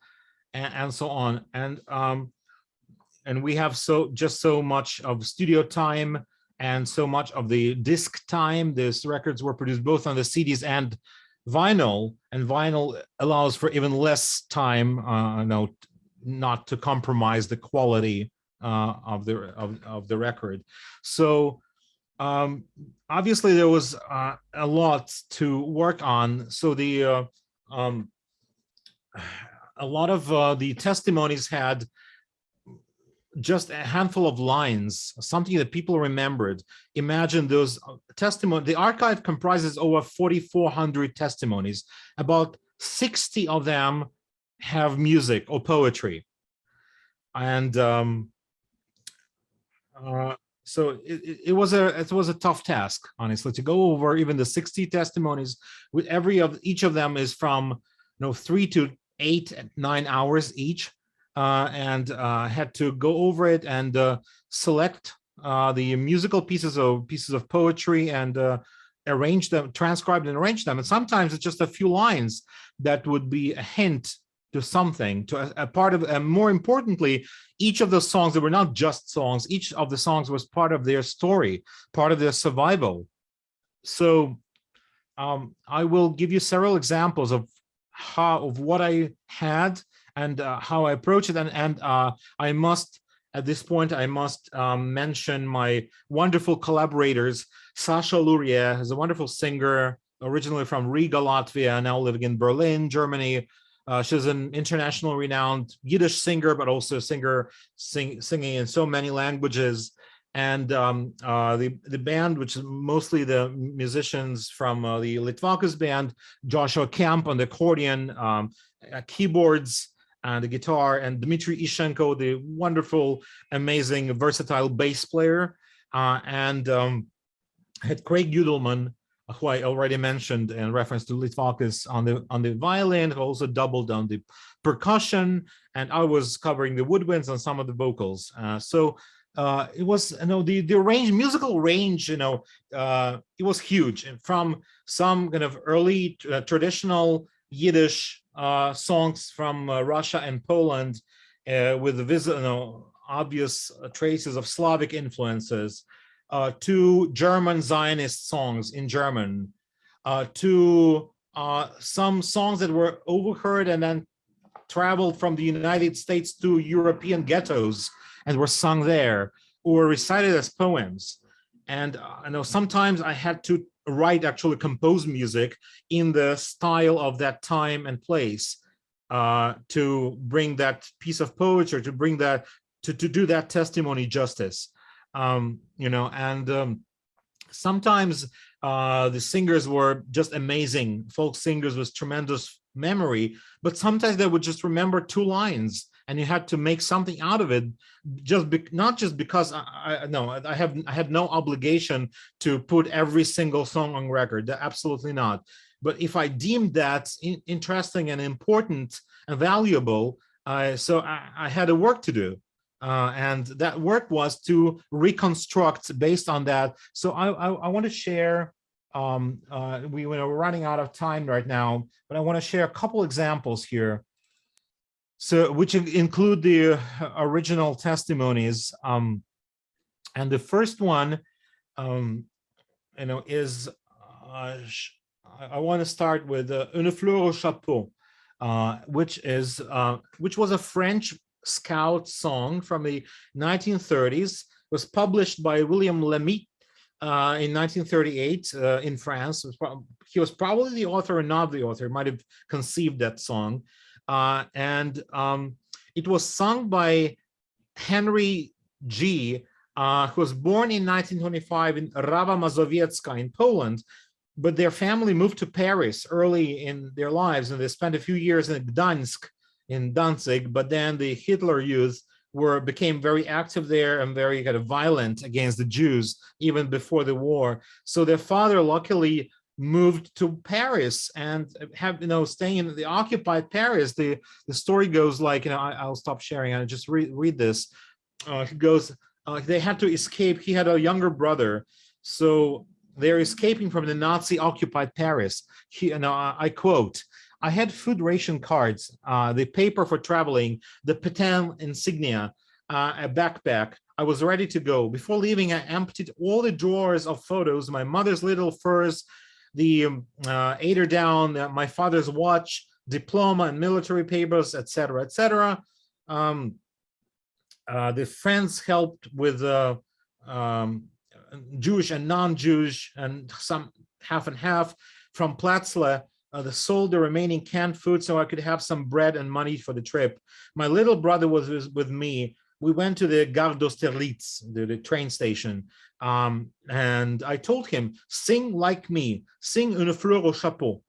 and so on, and we have so much of studio time and so much of the disc time. These records were produced both on the CDs and vinyl, and vinyl allows for even less time, not to compromise the quality of the record. So obviously there was a lot to work on. So the a lot of the testimonies had just a handful of lines, something that people remembered. Imagine those testimonies. The archive comprises over 4,400 testimonies. About 60 of them have music or poetry. And so it was a tough task, honestly, to go over even the 60 testimonies. With each of them is from 3 to 8, 9 hours each. And had to go over it and select the musical pieces of poetry and arrange them, transcribe and arrange them. And sometimes it's just a few lines that would be a hint to something, to a part of, and more importantly, each of the songs, they were not just songs, each of the songs was part of their story, part of their survival. So I will give you several examples of what I had and how I approach it. And I must, at this point, I must mention my wonderful collaborators. Sasha Luria is a wonderful singer, originally from Riga, Latvia, now living in Berlin, Germany. She's an international renowned Yiddish singer, but also a singer singing in so many languages. And the band, which is mostly the musicians from the Litvakus band, Joshua Kemp on the accordion, keyboards, and the guitar, and Dmitry Ishenko, the wonderful, amazing, versatile bass player, and had Craig Udelman, who I already mentioned in reference to Litvakus, on the violin, who also doubled on the percussion, and I was covering the woodwinds and some of the vocals. So it was, the range, musical range, it was huge, and from some kind of early traditional Yiddish songs from Russia and Poland, with the obvious traces of Slavic influences, to German Zionist songs in German, to some songs that were overheard and then traveled from the United States to European ghettos and were sung there or recited as poems. And I know sometimes I had to write, actually compose music in the style of that time and place to bring that piece of poetry, to bring that, to do that testimony justice. Sometimes the singers were just amazing, folk singers with tremendous memory, but sometimes they would just remember two lines and you had to make something out of it, not just because I had no obligation to put every single song on record, absolutely not. But if I deemed that interesting and important and valuable, so I had a work to do. And that work was to reconstruct based on that. So I want to share, we're running out of time right now, but I want to share a couple examples here. So which include the original testimonies. And the first one, is, I want to start with Une fleur au chapeau, which was a French scout song from the 1930s. It was published by William Lamy in 1938 in France. He was probably the author or not the author, might have conceived that song. And it was sung by Henry G., who was born in 1925 in Rawa Mazowiecka in Poland, but their family moved to Paris early in their lives, and they spent a few years in Gdansk, in Danzig, but then the Hitler Youth became very active there and very kind of violent against the Jews even before the war. So their father luckily moved to Paris and staying in the occupied Paris. The story goes like, I'll stop sharing. I'll just read this. It goes, they had to escape. He had a younger brother, so they're escaping from the Nazi occupied Paris. I quote, "I had food ration cards, the paper for traveling, the Pétain insignia, a backpack. I was ready to go. Before leaving, I emptied all the drawers of photos, my mother's little furs, the eider-down, my father's watch, diploma and military papers, etc., etc. The friends helped with Jewish and non-Jewish, and some half and half from Platzle. They sold the remaining canned food so I could have some bread and money for the trip. My little brother was with me. We went to the Gare d'Austerlitz, the train station, and I told him, sing like me, sing Une fleur au chapeau.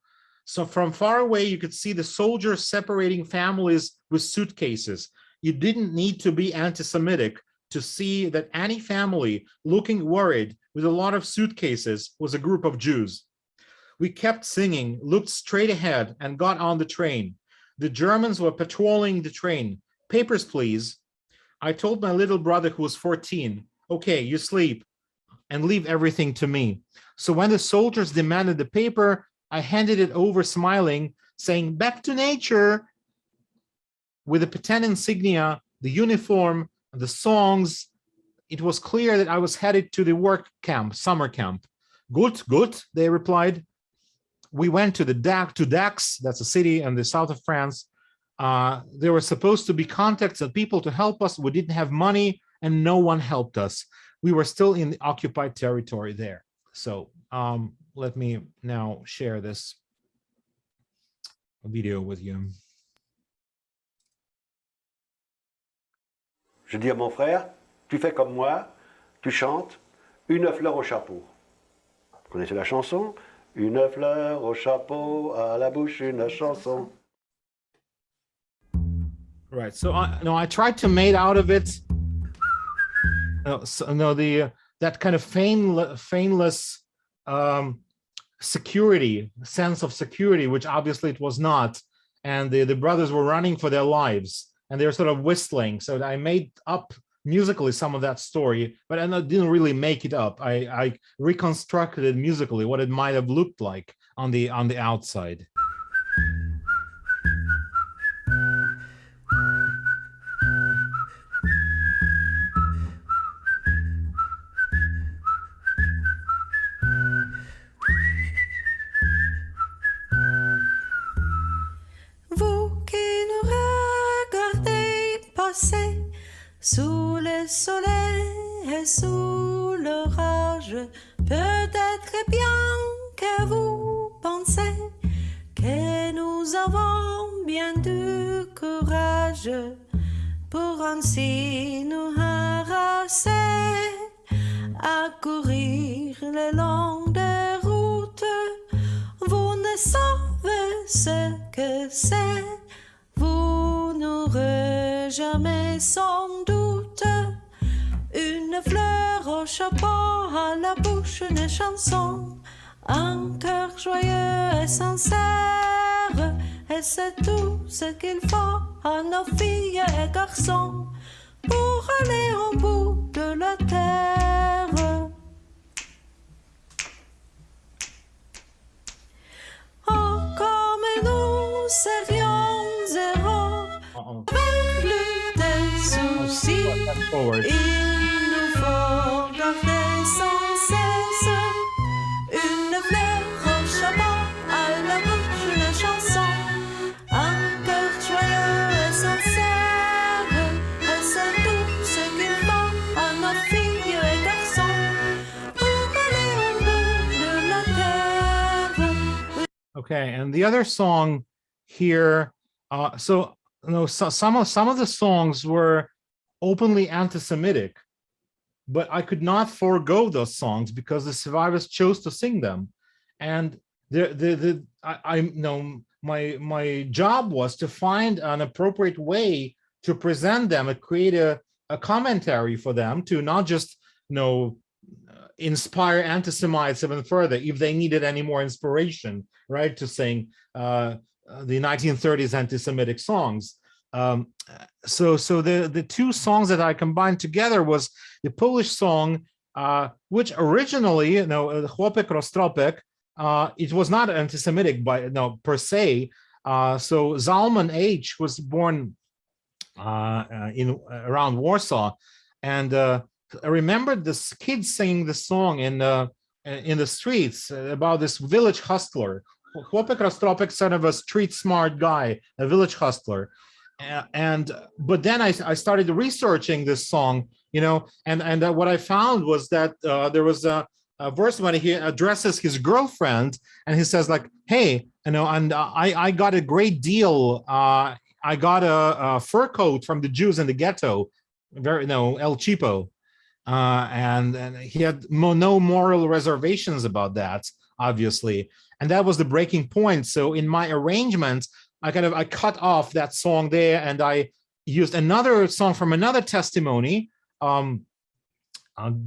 So from far away, you could see the soldiers separating families with suitcases. You didn't need to be anti-Semitic to see that any family looking worried with a lot of suitcases was a group of Jews. We kept singing, looked straight ahead, and got on the train. The Germans were patrolling the train. Papers, please. I told my little brother, who was 14, okay, you sleep and leave everything to me. So when the soldiers demanded the paper, I handed it over smiling, saying, back to nature. With the Pétain insignia, the uniform, the songs, it was clear that I was headed to the work camp, summer camp. Good, good, they replied. We went to Dax, that's a city in the south of France. There were supposed to be contacts and people to help us. We didn't have money and no one helped us. We were still in the occupied territory there. So let me now share this video with you. Je dis à mon frère, tu fais comme moi, tu chantes Une fleur au chapeau. Vous connaissez la chanson? Une fleur au chapeau, à la bouche une chanson. Right. So I tried to make out of it. That kind of feinless security, sense of security, which obviously it was not. And the brothers were running for their lives, and they're sort of whistling. So I made up musically some of that story, but I didn't really make it up. I reconstructed it musically, what it might have looked like on the outside. sous l'orage. Peut-être bien que vous pensez que nous avons bien du courage pour ainsi nous harasser à courir le long des routes. Vous ne savez ce que c'est, vous n'aurez jamais sans doute une fleur au chapeau, à la bouche, une chanson, un cœur joyeux et sincère. Et c'est tout ce qu'il faut à nos filles et garçons pour aller au bout de la terre. Oh, comme nous serions heureux avec plus de soucis. Il nous faut garder sans cesse une fleur au chapeau, à la bouche, une chanson, un cœur joyeux et sincère. Et c'est tout ce qu'il faut à nos filles et garçons pour aller au bout de la terre. Okay, and the other song here, some of the songs were openly anti-Semitic, but I could not forego those songs because the survivors chose to sing them, and my job was to find an appropriate way to present them and create a commentary for them to not just inspire anti-Semites even further if they needed any more inspiration, right, to sing the 1930s anti-Semitic songs. So the two songs that I combined together was the Polish song, which originally, Chłopek Roztropek, it was not anti-Semitic per se. So Zalman H was born around Warsaw, and I remember this kid singing the song in the streets about this village hustler. Chłopek Roztropek, son of a street smart guy, a village hustler. But then I started researching this song, and what I found was that there was a verse when he addresses his girlfriend, and he says like, "Hey, and I got a great deal. I got a fur coat from the Jews in the ghetto, El Cheapo, and he had no moral reservations about that, obviously, and that was the breaking point. So in my arrangement, I cut off that song there, and I used another song from another testimony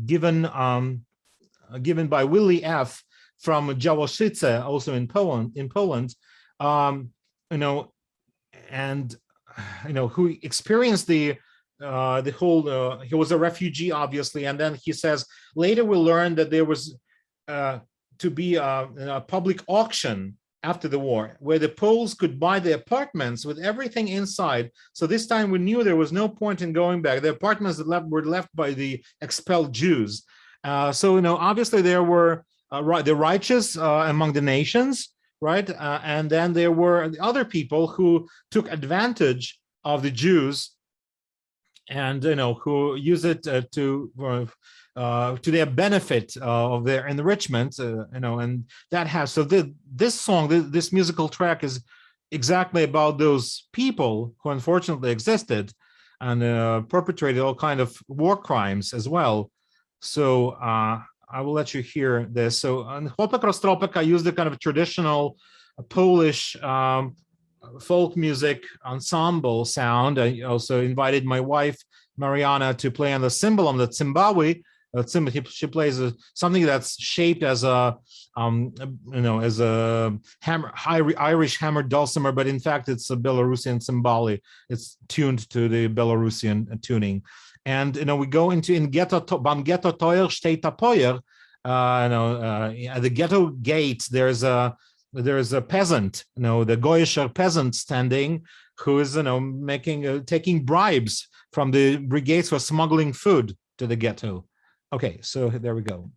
given by Willie F. from Jawoszyce, also in Poland, who experienced the whole. He was a refugee, obviously, and then he says later we learned that there was to be a public auction after the war, where the Poles could buy the apartments with everything inside. So this time we knew there was no point in going back. The apartments that were left by the expelled Jews. So obviously there were the righteous among the nations, right? And then there were other people who took advantage of the Jews, and who use it to their benefit of their enrichment, and that has this song, this musical track is exactly about those people who unfortunately existed and perpetrated all kind of war crimes as well. So I will let you hear this. So on Chłopek Roztropek, I used the kind of traditional Polish folk music ensemble sound. I also invited my wife Mariana to play on the cymbalum, the cymbały. She plays something that's shaped as a as a Irish hammered dulcimer, but in fact it's a Belarusian cymbali. It's tuned to the Belarusian tuning. And we go into in ghetto beim Ghetto Teuer steht der Feuer. At the ghetto gate there's a peasant, the Goyischer peasant standing, who is taking bribes from the brigades for smuggling food to the ghetto. Okay, so there we go.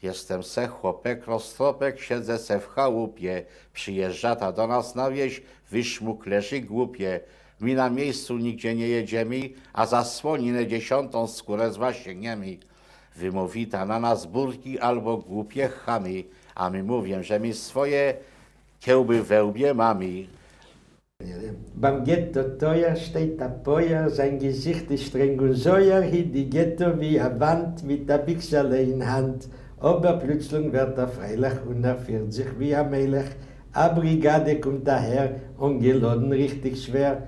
Jestem se chłopek Roztropek, siedzę se w chałupie. Przyjeżdża ta do nas na wieś, wyszmuklerzy głupie. My na miejscu nigdzie nie jedziemy, a zasłoninę 10. skórę z wasieniami. Wymówita na nas burki albo głupie chamy, a my mówię, że my swoje kiełby we łbie mamy. Beim Ghetto teuer steht der Bäuer, sein Gesicht ist streng und säuer, hin die Ghetto wie eine Wand mit der Büchserle in Hand. Aber plötzlich wird er freilich und er führt sich wie ein Melech. A Brigade kommt daher und geladen richtig schwer.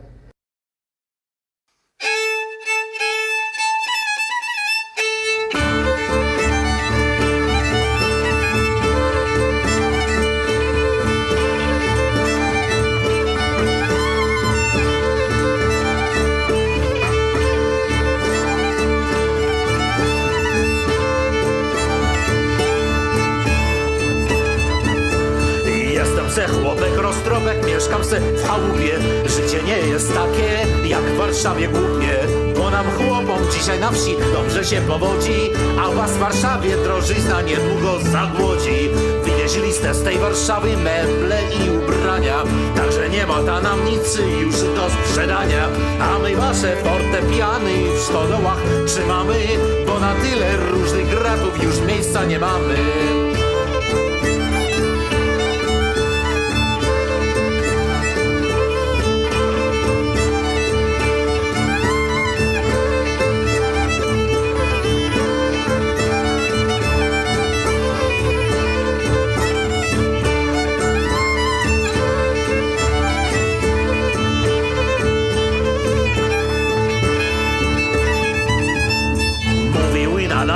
Chłopek, roztropek, mieszkam se w chałupie. Życie nie jest takie jak w Warszawie głupie, bo nam chłopom dzisiaj na wsi dobrze się powodzi, a was w Warszawie drożyzna niedługo zagłodzi. Wywieźli z tej Warszawy meble i ubrania, także nie ma ta nam nic już do sprzedania. A my wasze fortepiany w stodołach trzymamy, bo na tyle różnych gratów już miejsca nie mamy.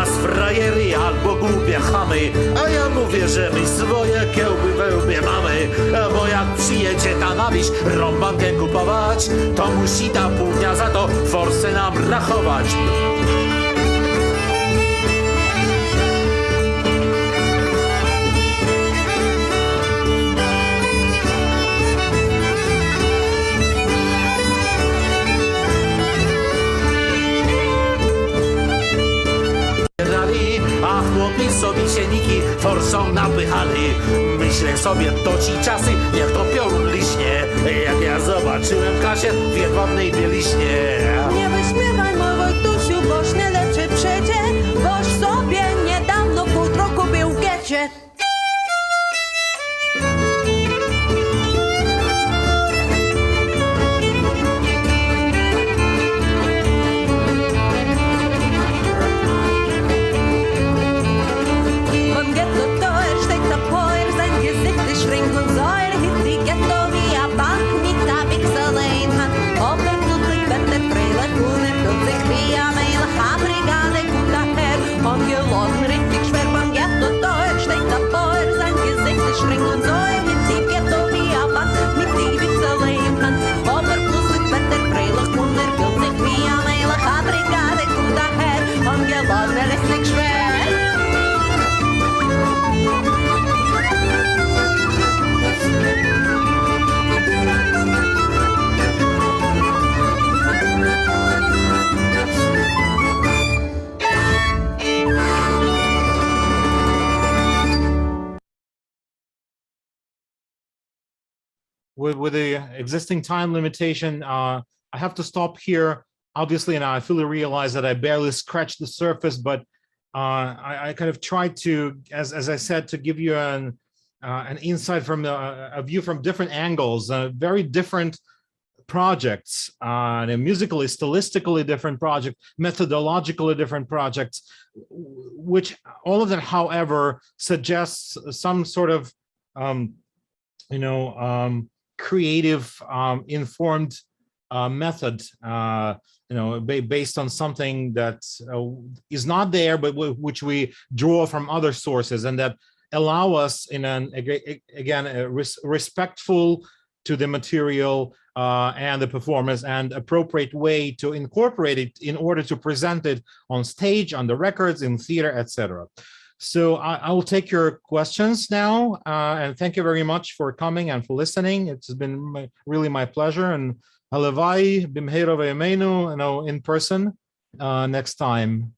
Frajery albo głupie chamy, a ja mówię, że my swoje kiełby we łbie mamy. Bo jak przyjedzie ta na wieś rąbankę kupować, to musi ta pół dnia za to forsę nam rachować. Chłopi sobie sieniki forsą napychali. Myślę sobie, to ci czasy, jak to piorun liśnie, jak ja zobaczyłem Kasię w jedwabnej bieliśnie. Nie wyśmiewaj, mój Wojtusiu, boś nie lepszy przecie, boś sobie niedawno futro kupił w getcie. With the existing time limitation, I have to stop here, obviously, and I fully realize that I barely scratched the surface, but I kind of tried to, as I said, to give you an insight from a view from different angles, very different projects, musically, stylistically different projects, methodologically different projects, which all of them, however, suggests some sort of, creative, informed method, based on something that is not there, but which we draw from other sources, and that allow us in an, again, respectful to the material and the performance and appropriate way to incorporate it in order to present it on stage, on the records, in theater, etc. So I will take your questions now, and thank you very much for coming and for listening. It's been really my pleasure, and halavai bimheira v'yameinu, in person next time.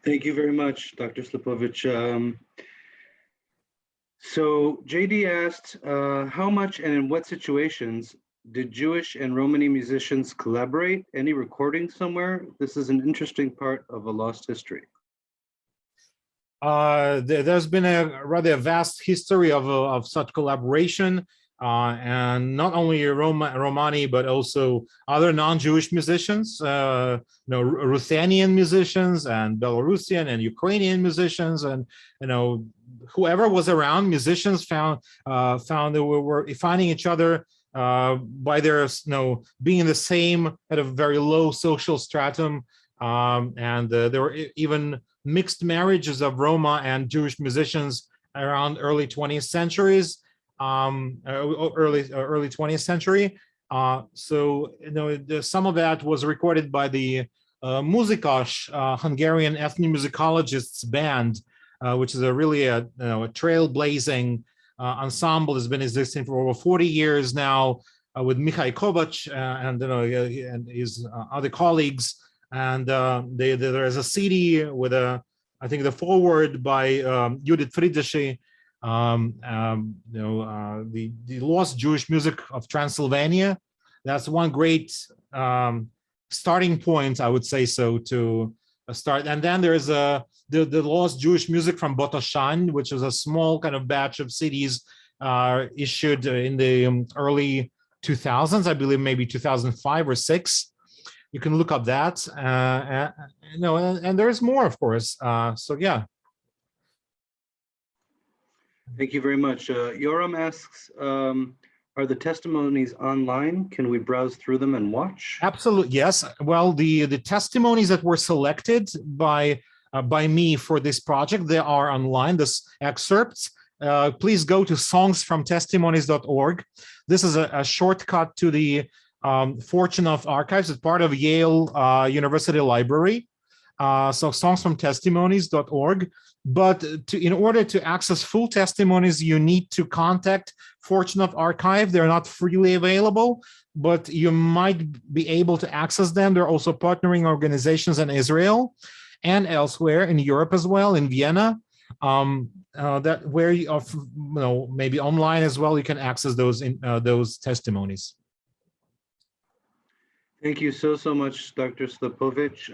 Thank you very much, Dr. Slepovitch. So JD asked, how much and in what situations did Jewish and Romani musicians collaborate? Any recordings somewhere? This is an interesting part of a lost history. There's been a rather vast history of such collaboration, and not only Romani, but also other non-Jewish musicians, Ruthenian musicians and Belarusian and Ukrainian musicians, and whoever was around, musicians found that we were finding each other by their being the same at a very low social stratum, and there were even mixed marriages of Roma and Jewish musicians around early 20th centuries, early 20th century. So some of that was recorded by the Muzikos, Hungarian ethnomusicologists band, which is a trailblazing ensemble that's been existing for over 40 years now, with Michal Kovacs and his other colleagues. And there is a CD with I think the foreword by Judith Friedrichi, the lost Jewish music of Transylvania. That's one great starting point, I would say so, to start. And then there's the lost Jewish music from Botoshan, which is a small kind of batch of CDs issued in the early 2000s, I believe, maybe 2005 or 6. You can look up that, and there's more, of course. So yeah. Thank you very much. Yoram asks, are the testimonies online? Can we browse through them and watch? Absolutely, yes. Well, the testimonies that were selected by me for this project, they are online. This excerpts. Please go to songsfromtestimonies.org. This is a shortcut to the Fortune of Archives. It's part of Yale University Library. So songsfromtestimonies.org. But in order to access full testimonies, you need to contact Fortune of Archive. They're not freely available, but you might be able to access them. They're also partnering organizations in Israel and elsewhere in Europe as well, in Vienna. That where maybe online as well, you can access those testimonies. Thank you so much, Dr. Slepovitch.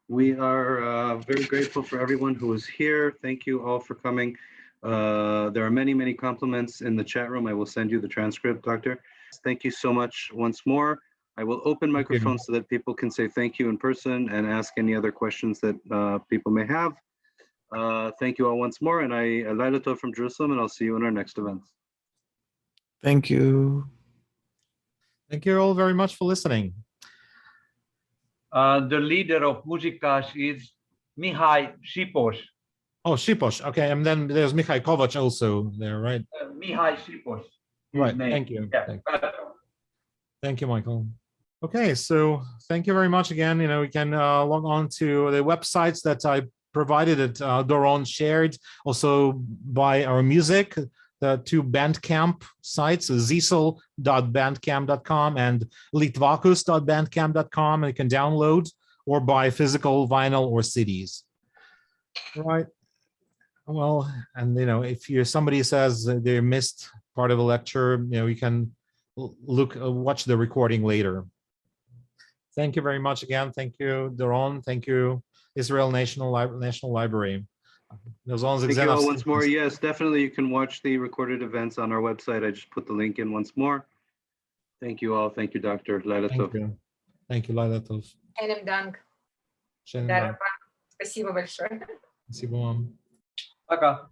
We are very grateful for everyone who is here. Thank you all for coming. There are many compliments in the chat room. I will send you the transcript, Doctor. Thank you so much once more. I will open microphones so that people can say thank you in person and ask any other questions that people may have. Thank you all once more, and Laila Tov from Jerusalem, and I'll see you in our next event. Thank you. Thank you all very much for listening. The leader of Muzikos is Mihai Sipos. Oh, Sipos. Okay, and then there's Michal Kovacs also there, right? Mihai Sipos. Right. Thank you. Yeah. Thank you, Michael. Okay, so thank you very much again. We can log on to the websites that I provided, that Doron shared, also by our music. The two Bandcamp sites, zisl.bandcamp.com and litvakus.bandcamp.com, and you can download or buy physical vinyl or CDs. Right. Well, and if somebody says they missed part of the lecture, you can watch the recording later. Thank you very much again. Thank you, Doron. Thank you, Israel National Library. Thank you all once more. Yes, definitely you can watch the recorded events on our website. I just put the link in once more. Thank you all. Thank you, Dr. Laila Tov. Thank you, Laila Tov. Шейным данк. Спасибо Спасибо большое. вам. Пока.